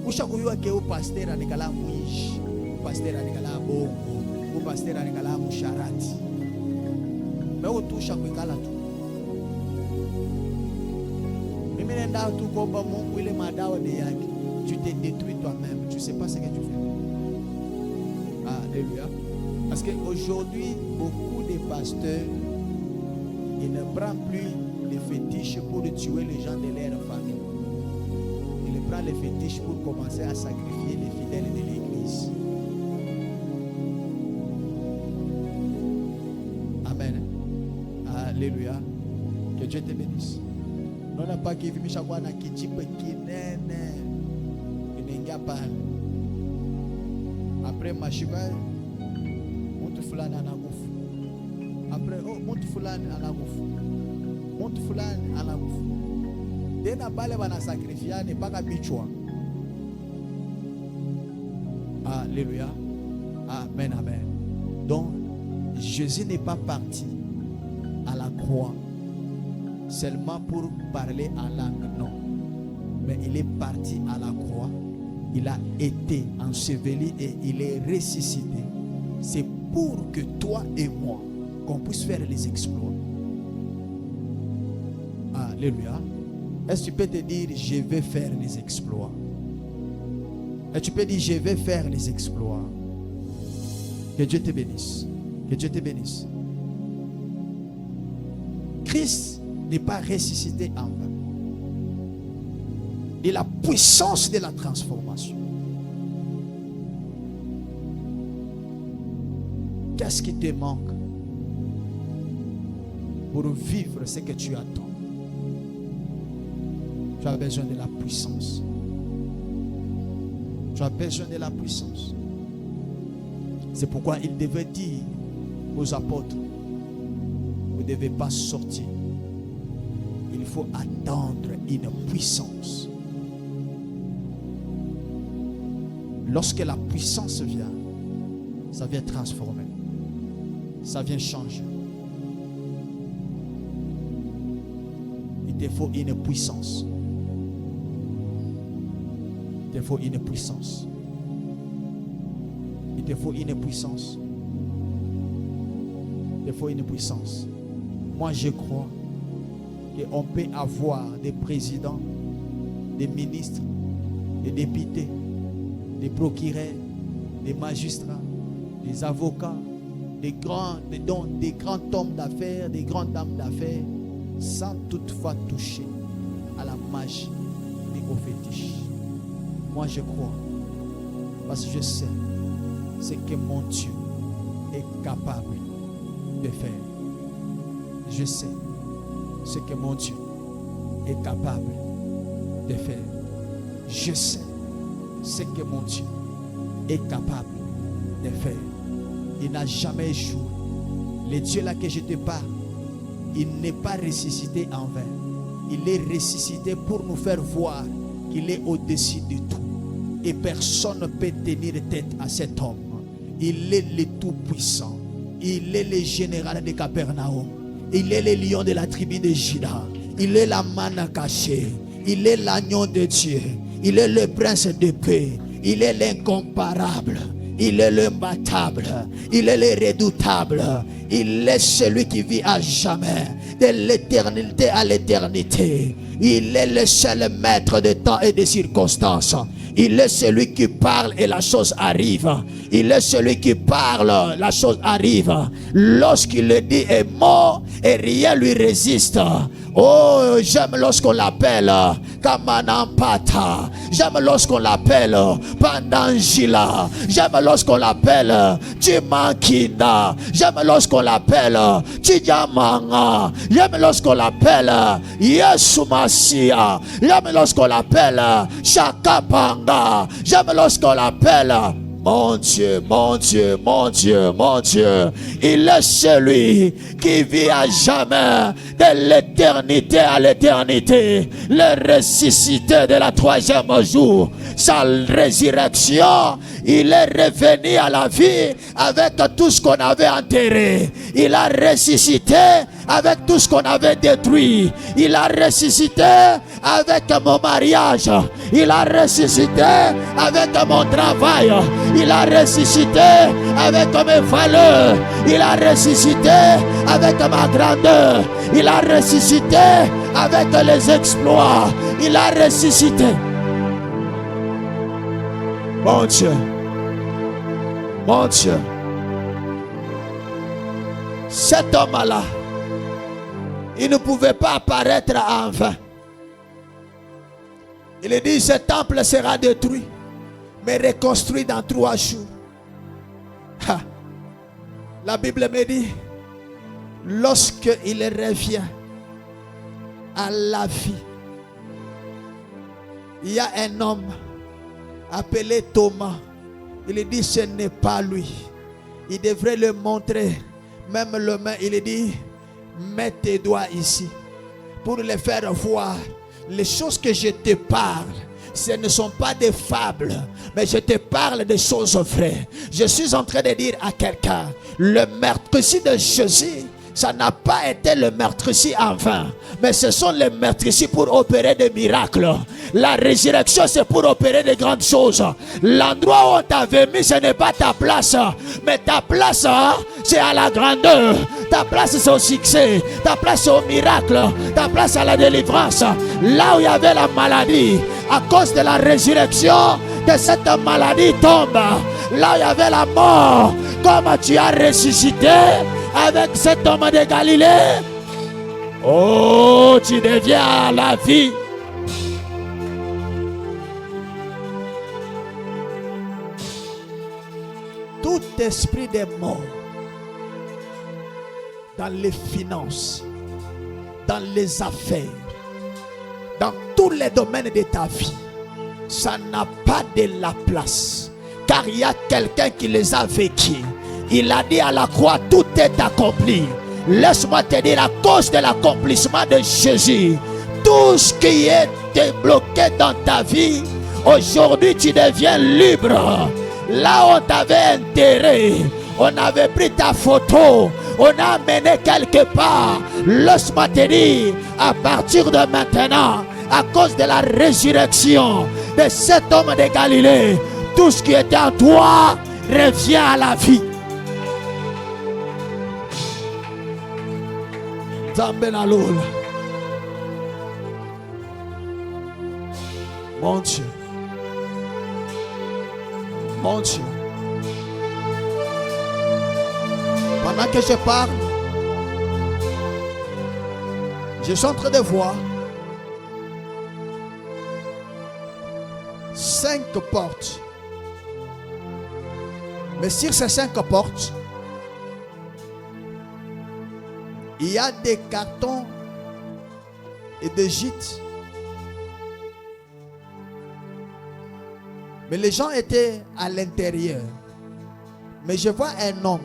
Ushakuyo ke pasteur anikala mwishi, pasteur anikala bongo, pasteur anikala musharati. Mais utusha kwikala tu. Mimi nenda tu komba Mungu ile madawa de yake. Tu te détruis toi-même, tu ne sais pas ce que tu fais. Alléluia. Parce qu'aujourd'hui, beaucoup de pasteurs, ils ne prennent plus les fétiches pour tuer les gens de leur famille. Ils prennent les fétiches pour commencer à sacrifier les fidèles de l'église. Amen. Alléluia. Que Dieu te bénisse. Non, n'a pas qui vit Michakwana qui dit kinene. Après Mashiva, Montu Fulani anakufa. Après Montu Fulani anakufa. Montu Fulani anakufa. Tena bale bana sacrifiane mpaka bichwa. Alléluia. Amen, amen. Donc Jésus n'est pas parti à la croix seulement pour parler en langue, non. Mais il est parti à la croix, il a été enseveli et il est ressuscité. C'est pour que toi et moi, qu'on puisse faire les exploits. Alléluia. Est-ce que tu peux te dire, je vais faire les exploits? Et tu peux dire, je vais faire les exploits. Que Dieu te bénisse. Que Dieu te bénisse. Christ n'est pas ressuscité en vain. Et la puissance de la transformation. Qu'est-ce qui te manque pour vivre ce que tu attends? Tu as besoin de la puissance. Tu as besoin de la puissance. C'est pourquoi il devait dire aux apôtres, vous ne devez pas sortir. Il faut attendre une puissance. Lorsque la puissance vient, ça vient transformer. Ça vient changer. Il te faut une puissance. Il te faut une puissance. Il te faut une puissance. Il te faut une puissance. Moi, je crois qu'on peut avoir des présidents, des ministres, des députés, des procureurs, des magistrats, des avocats, des grands hommes d'affaires, des grandes dames d'affaires, sans toutefois toucher à la magie et au fétiche. Moi, je crois, parce que je sais ce que mon Dieu est capable de faire. Je sais ce que mon Dieu est capable de faire. Je sais ce que mon Dieu est capable de faire. Il n'a jamais échoué. Le Dieu là que je te parle, il n'est pas ressuscité en vain. Il est ressuscité pour nous faire voir qu'il est au-dessus de tout. Et personne ne peut tenir tête à cet homme. Il est le tout-puissant. Il est le général de Capernaum. Il est le lion de la tribu de Juda. Il est la manne cachée. Il est l'agneau de Dieu. Il est le prince de paix. Il est l'incomparable. Il est l'imbattable. Il est le redoutable. Il est celui qui vit à jamais, de l'éternité à l'éternité. Il est le seul maître de temps et de circonstances. Il est celui qui parle et la chose arrive. Il est celui qui parle, la chose arrive. Lorsqu'il le dit est mort et rien lui résiste. Oh, j'aime lorsqu'on l'appelle Kamanampata. J'aime lorsqu'on l'appelle Pandangila. J'aime lorsqu'on l'appelle Timankinda. J'aime lorsqu'on l'appelle Tidjamanga. J'aime lorsqu'on l'appelle Yesumasia. J'aime lorsqu'on l'appelle Shakapanga. J'aime lorsqu'on l'appelle mon Dieu, mon Dieu, mon Dieu, mon Dieu. Il est celui qui vit à jamais, de l'éternité à l'éternité. Le ressuscité de la troisième jour. Sa résurrection, il est revenu à la vie avec tout ce qu'on avait enterré. Il a ressuscité avec tout ce qu'on avait détruit. Il a ressuscité avec mon mariage. Il a ressuscité avec mon travail. Il a ressuscité avec mes valeurs. Il a ressuscité avec ma grandeur. Il a ressuscité avec les exploits. Il a ressuscité. Mon Dieu. Mon Dieu. Cet homme-là, il ne pouvait pas apparaître en vain. Il dit, ce temple sera détruit, mais reconstruit dans 3 jours. La Bible me dit, lorsqu'il revient à la vie, il y a un homme appelé Thomas. Il dit, ce n'est pas lui. Il devrait le montrer. Même le main, il dit, mets tes doigts ici pour le faire voir. Les choses que je te parle, ce ne sont pas des fables, mais je te parle des choses vraies. Je suis en train de dire à quelqu'un, le meurtrier de Jésus ça n'a pas été le meurtrissage en vain, mais ce sont les meurtrisseurs pour opérer des miracles. La résurrection, c'est pour opérer de grandes choses. L'endroit où on t'avait mis, ce n'est pas ta place, mais ta place, c'est à la grandeur. Ta place, c'est au succès. Ta place, c'est au miracle. Ta place, à la délivrance. Là où il y avait la maladie, à cause de la résurrection, que cette maladie tombe. Là où il y avait la mort, comme tu as ressuscité avec cet homme de Galilée, oh, tu deviens la vie. Tout esprit des morts dans les finances, dans les affaires, dans tous les domaines de ta vie, ça n'a pas de la place. Car il y a quelqu'un qui les a vécus. Il a dit à la croix, tout est accompli. Laisse-moi te dire, à cause de l'accomplissement de Jésus, tout ce qui est bloqué dans ta vie, aujourd'hui tu deviens libre. Là où on t'avait enterré, on avait pris ta photo, on a amené quelque part. Laisse-moi te dire, à partir de maintenant, à cause de la résurrection de cet homme de Galilée, tout ce qui était en toi revient à la vie. Zambelalola. Mon Dieu. Mon Dieu. Pendant que je parle, je suis en train de voir 5 portes. Mais sur ces 5 portes, il y a des cartons et des gîtes. Mais les gens étaient à l'intérieur. Mais je vois un homme.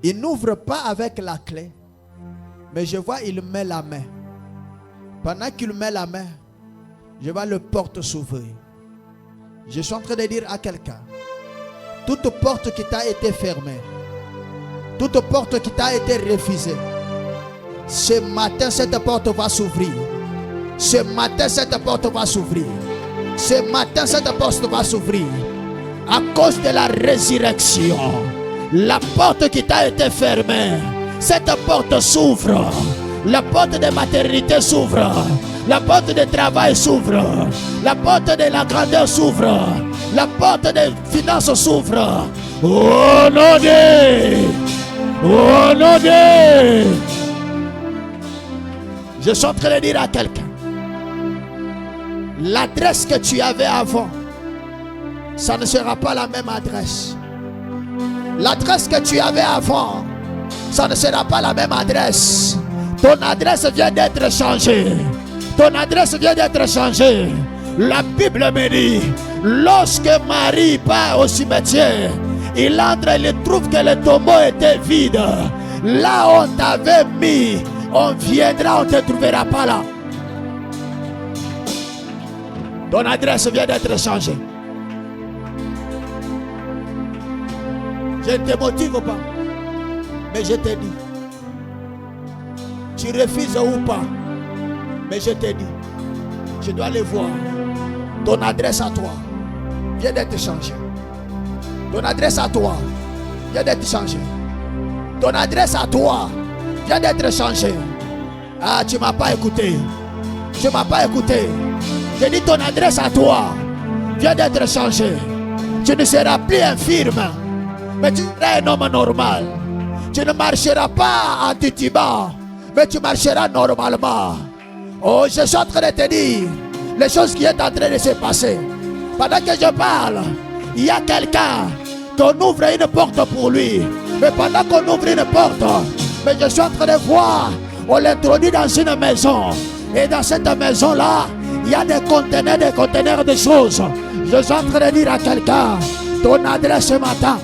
Il n'ouvre pas avec la clé. Mais je vois il met la main. Pendant qu'il met la main, je vois le porte s'ouvrir. Je suis en train de dire à quelqu'un, toute porte qui t'a été fermée, toute porte qui t'a été refusée, ce matin cette porte va s'ouvrir. Ce matin cette porte va s'ouvrir. Ce matin cette porte va s'ouvrir. À cause de la résurrection, la porte qui t'a été fermée, cette porte s'ouvre. La porte de maternité s'ouvre. La porte de travail s'ouvre. La porte de la grandeur s'ouvre. La porte des finances s'ouvre. Oh non, oh non. Je suis en train de dire à quelqu'un, l'adresse que tu avais avant, ça ne sera pas la même adresse. L'adresse que tu avais avant, ça ne sera pas la même adresse. Ton adresse vient d'être changée. Ton adresse vient d'être changée. La Bible me dit, lorsque Marie part au cimetière, il entre et il trouve que le tombeau était vide. Là où on t'avait mis, on viendra, on ne te trouvera pas là. Ton adresse vient d'être changée. Je ne te motive pas, mais je te dis, tu refuses ou pas, mais je te dis, je dois le voir. Ton adresse à toi vient d'être changée. Ton adresse à toi vient d'être changée. Ton adresse à toi vient d'être changée. Ah, tu ne m'as pas écouté. Tu ne m'as pas écouté. Je dis, ton adresse à toi vient d'être changée. Tu ne seras plus infirme, mais tu seras un homme normal. Tu ne marcheras pas en titubant, mais tu marcheras normalement. Oh, je suis en train de te dire les choses qui sont en train de se passer. Pendant que je parle, il y a quelqu'un qu'on ouvre une porte pour lui. Mais pendant qu'on ouvre une porte, mais je suis en train de voir, on l'introduit dans une maison. Et dans cette maison-là, il y a des conteneurs de choses. Je suis en train de dire à quelqu'un, ton adresse ce matin.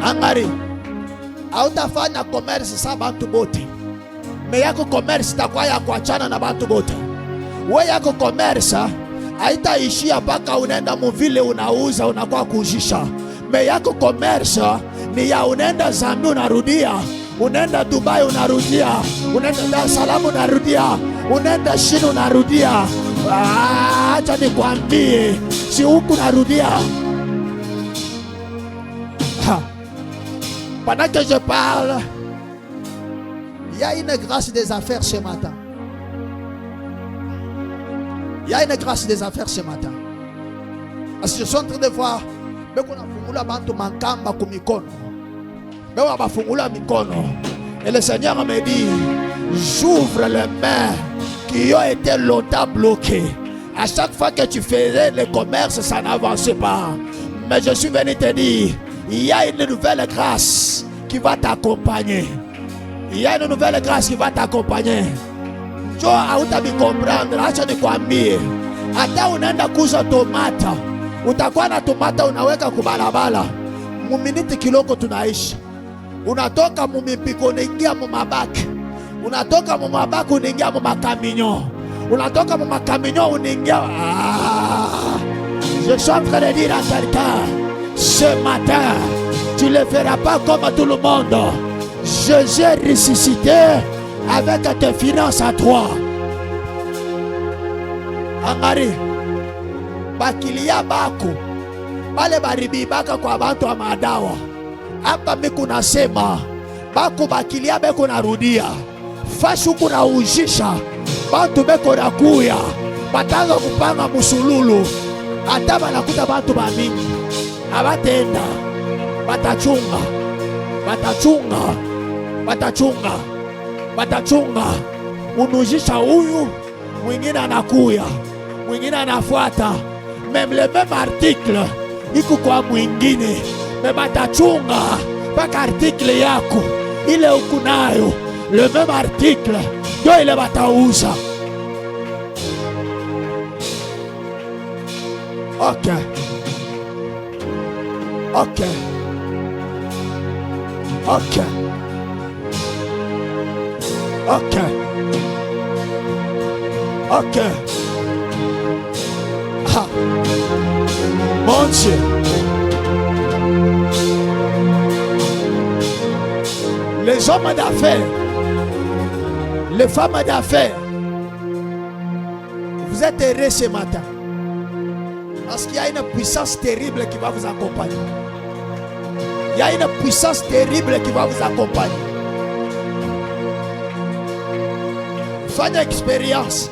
Angari, hautafanya commerce sa bantu bote. Mais yako commerce itakuwa ya kuachana na bantu bote. Wewe yako commerce haitaishia mpaka unaenda muvile unauza unakuwa kujisha. Mais yako commerce ni ya unaenda Zambia unarudia, unaenda Dubai unarudia, unaenda Dar es Salaam unarudia, unaenda China unarudia. Acha nikwambie, si huku narudia. Pendant que je parle, il y a une grâce des affaires ce matin. Il y a une grâce des affaires ce matin. Parce que je suis en train de voir, et le Seigneur me dit, j'ouvre les mains qui ont été longtemps bloquées. À chaque fois que tu faisais le commerce, ça n'avançait pas. Mais je suis venu te dire, il y a une nouvelle grâce qui va t'accompagner. Il y a une nouvelle grâce qui va t'accompagner. Tu vas comprendre, acha nikwambie. Hata unaenda kuuza tomata, utakuwa na tomata unaweka kubalabala. Muminiti kiloko tunaishi. Unatoka mumipiko unaingia mumabaki. Unatoka mumabaki unaingia mumakaminyo. Unatoka mumakaminyo unaingia. Je suis en train de dire à quelqu'un, ce matin, tu ne le feras pas comme tout le monde. Jésus est ressuscité avec tes finances à toi. Angari, bakilia bako, bale baribi baka kwa bantu wa madawa. Hapa miku nasema, bako bakilia beko narudia. Fashu kuna ujisha, bantu beko nakuya. Batanga kupanga musululu. Hata banakuta bantu bamingi. Abatenda, batachunga, batachunga, batachunga, batachunga. Unujisha huyu, mwingine anakuya, mwingine anafuata. Même le même article, iko kwa mwingine. Me batachunga, paka article yako, ile ukunayo. Le même article, ndio ile batauza. Ok. Ok. Ok. Ok. Ok. Ah. Mon Dieu. Les hommes d'affaires, les femmes d'affaires, vous êtes heureux ce matin. Parce qu'il y a une puissance terrible qui va vous accompagner. Il y a une puissance terrible qui va vous accompagner. Faites une expérience.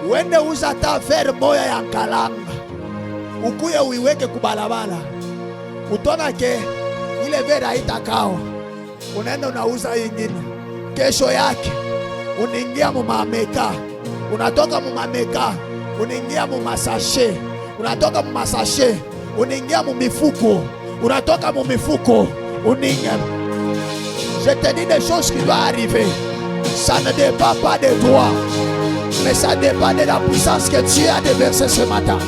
Wende uzata faire moya ya nkalanga. Ukuye uiweke kubalabala. Utona ke ile vera itakao. Unaenda unauza ingine. Kesho yake unaingia mumameka. Unatoka mumameka. Unaingia mumasashe. Unatoka mumasashe. Unaingia mumifuko. Unatoka mumifuko. Unaingia. Je te dis des choses qui doivent arriver. Ça ne dépend pas de toi, mais ça dépend de la puissance que Dieu a déversée ce matin.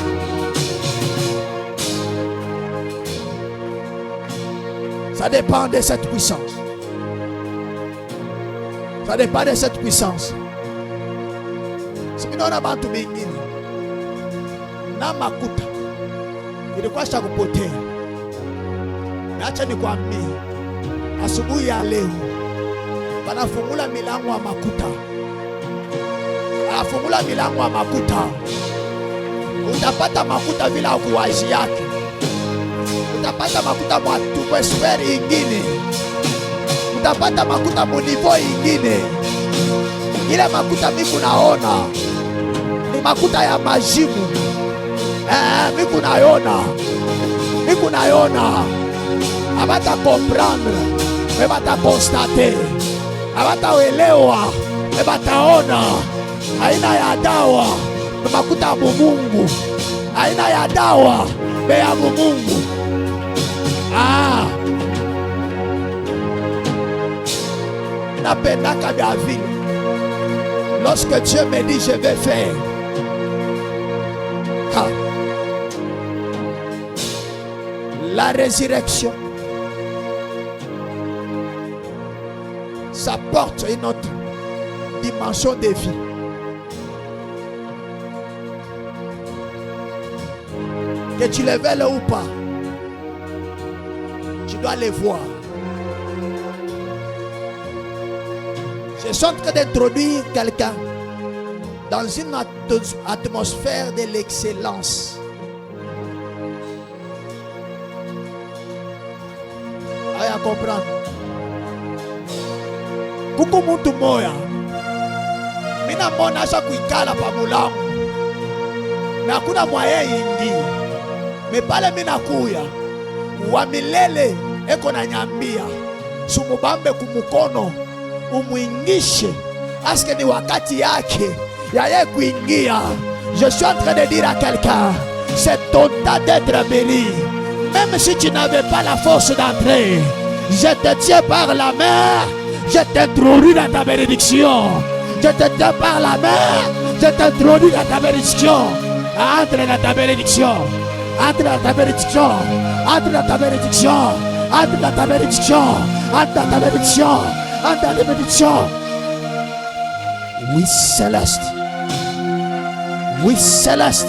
Ça dépend de cette puissance. Ça dépend de cette puissance. Si nous avons bantu bingine na makuta ilikuwa shakupotea. Acha nikwambie, asubuhi ya leo banafungula milango ya makuta. Afungula milango ya makuta. Utapata makuta bila kuwaji yake. Utapata makuta kwa sferi ingine. Utapata makuta munivo ingine. Ile makuta miku naona ni makuta ya majimu. Miku nayona. Abata comprendre, abata constater. Abataelewa, bataona aina ya dawa makuta ya Mungu, aina ya dawa ya Mungu. Napendaka vya vile. Lorsque Dieu me dit je vais faire, la résurrection, ça porte une autre dimension de vie. Que tu le veuilles ou pas, tu dois les voir. Je suis en train d'introduire quelqu'un dans une atmosphère de l'excellence. Allez à comprendre. Kuku muntu moya. Mina mona sha kuikala pa mulango. Na kuna mwaye ingi. Me pale mina kuya. Wa milele eko na nyambia. Sumubambe kumukono. Umuingishe. Aske ni wakati yake. Ya ye kuingia. Je suis en train de dire à quelqu'un. C'est ton temps d'être béni. Même si tu n'avais pas la force d'entrer. Je te tiens par la main. Je t'introduis dans ta bénédiction. Je te tiens par la main. Je t'introduis dans ta bénédiction. Entre dans ta bénédiction. Entre dans ta bénédiction. Entre dans ta bénédiction. Entre dans ta bénédiction. Entre dans ta bénédiction. Entre dans ta bénédiction. Oui, Céleste. Oui, Céleste.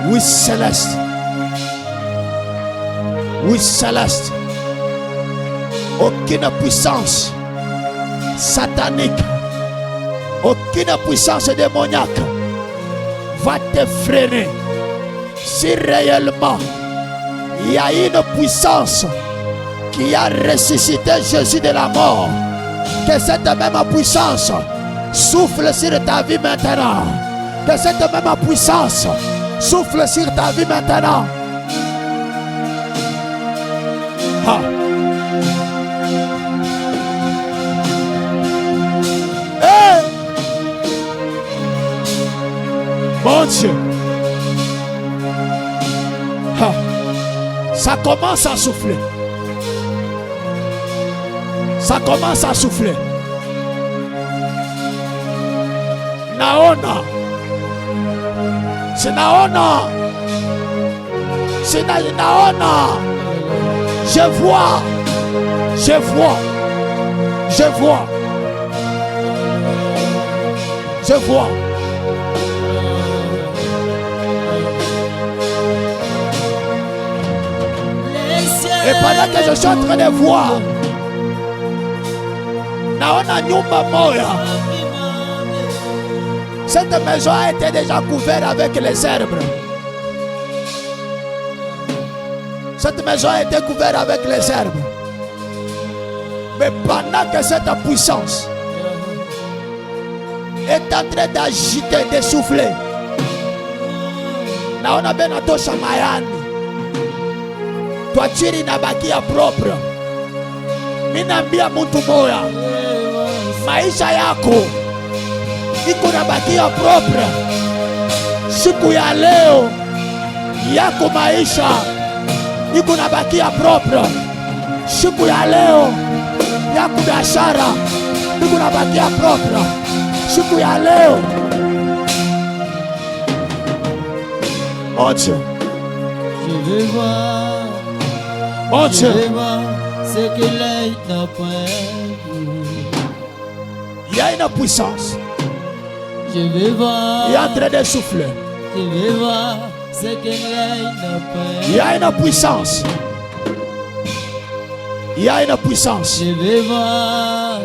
Oui, Céleste. Oui, Céleste. Aucune puissance satanique, aucune puissance démoniaque va te freiner. Si réellement il y a une puissance qui a ressuscité Jésus de la mort, que cette même puissance souffle sur ta vie maintenant. Que cette même puissance souffle sur ta vie maintenant. Ah. Mon Dieu, ça commence à souffler. Ça commence à souffler. Naona. C'est Naona. C'est Naona. Je vois. Je vois. Je vois. Je vois. Et pendant que je suis en train de voir, naona nyumba moya. Cette maison a été déjà couverte avec les herbes. Cette maison a été couverte avec les herbes. Mais pendant que cette puissance est en train d'agiter, de souffler, naona benato shamayani. Toachiri inabakia propre. Minambia mtu moya, maisha yako iko nabakia propre. Siku ya leo yako maisha iko nabakia propre. Siku ya leo yako biashara iko nabakia propre. Siku ya leo Dieu, je veux voir. Mon Dieu, ce que l'œil n'a pas vu. il y a une puissance. Je vais voir. Il est en train de souffler. Je vais voir ce que l'œil n'a pas vu. Il y a une puissance. Il y a une puissance. Je vais voir.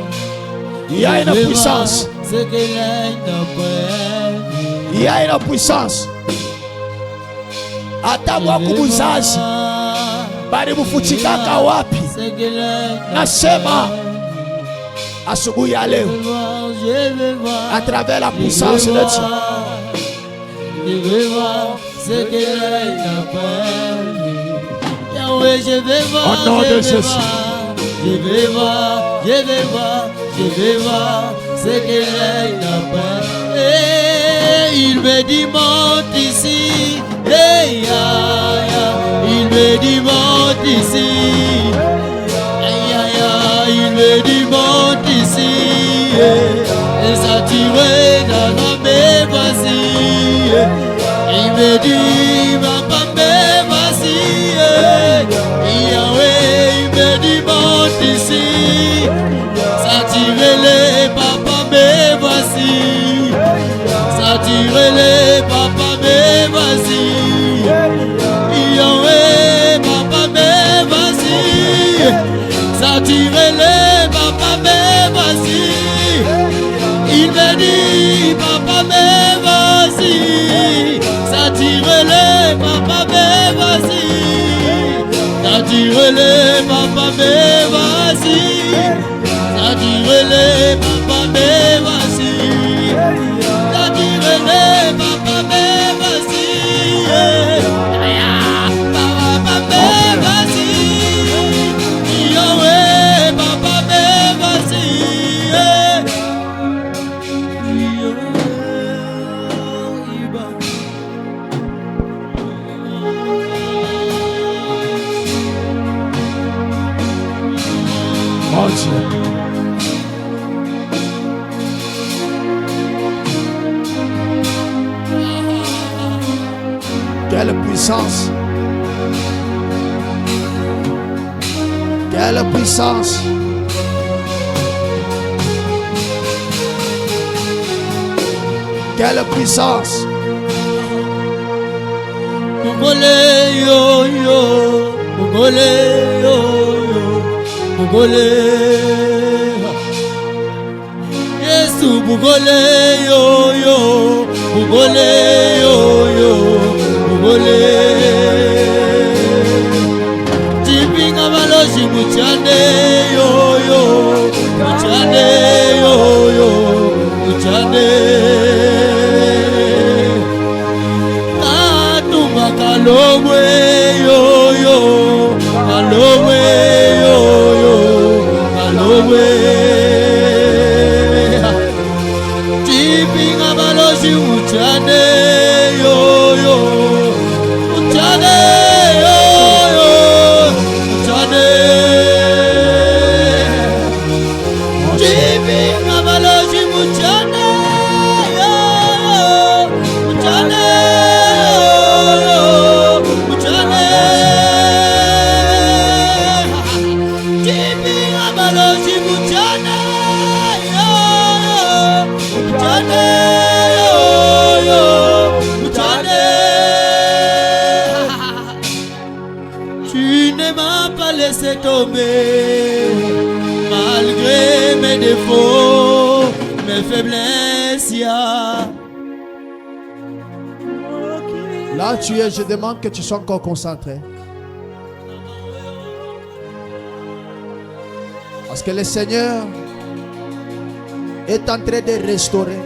Il y a une puissance. Ce que l'œil n'a pas vu. Il y a une puissance. Atamwa kubuzazi. Bali mufuchikaka wapi? Nasema asubuhi ya leo à travers la puissance de Dieu. Je vais voir ce que l'œil n'a pas vu. Yahweh, je vais voir. Au nom de Jésus. Je vais voir, je vais voir, je vais voir ce que l'œil n'a pas vu. Et il me dit monte ici. Hey, il me dit monte ici. Il me dit monte ici. Et saturé dans mes voici. Il me dit papa me voici. Yahweh, il me dit monte ici. Saturé les papa me voici. Saturé les papa me voici. Yahweh, Saturez-les, papa, mais vas-y. Il me dit, papa, mais vas-y. Saturez-les, papa, mais vas-y. Saturez-les, papa, mais vas-y. Saturez-les, papa, mais vas-y. Saturez-les, papa, mais vas-y. Papa, mais vas-y. Yahweh, papa, mais vas-y. Mon Dieu. Quelle puissance. Quelle puissance. Quelle puissance. Mugole yo yo, mugole yo yo, mugole. Yesu mugole yo yo, mugole yo yo, mugole. Jipinga baloji muchane yo yo, muchane yo yo, muchane. Kalomwe yo yo, kalomwe yo yo, kalomwe. Jipinga baloji uchane yo yo, uchane yo yo, uchane. Jipinga baloji uchane yo yo, uchane. Tu ne m'as pas laissé tomber malgré mes défauts, mes faiblesses. Là tu es, je demande que tu sois encore concentré. Parce que le Seigneur est en train de restaurer.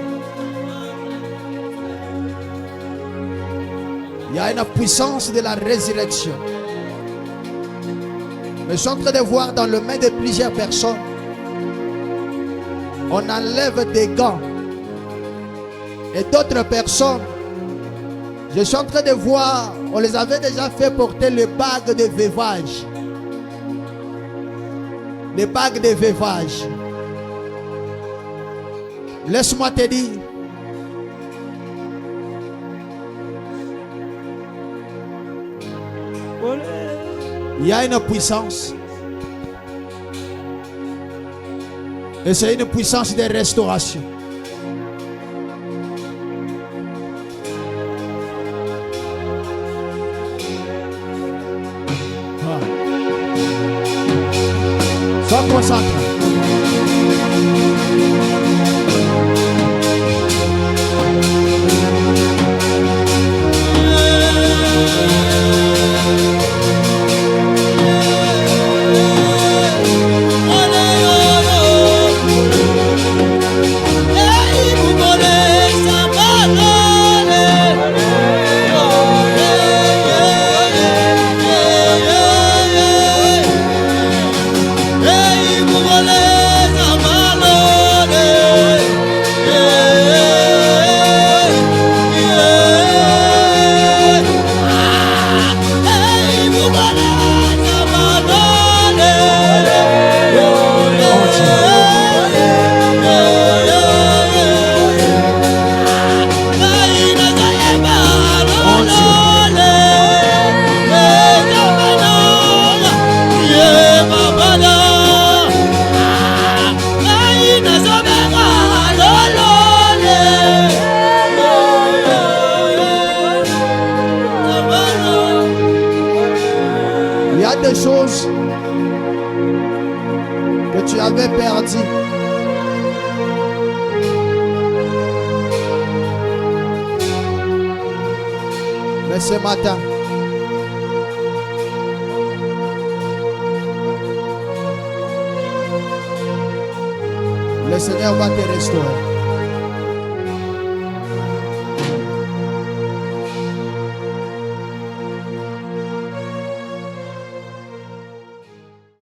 Il y a une puissance de la résurrection. Mais je suis en train de voir dans le main de plusieurs personnes. On enlève des gants. Et d'autres personnes, je suis en train de voir, on les avait déjà fait porter les bagues de veuvage. Les bagues de veuvage. Laisse-moi te dire. Il y a une puissance. Et c'est une puissance de restauration. Sois concentré. Hey, que tu avais perdu. Mais ce matin, le Seigneur va te restaurer.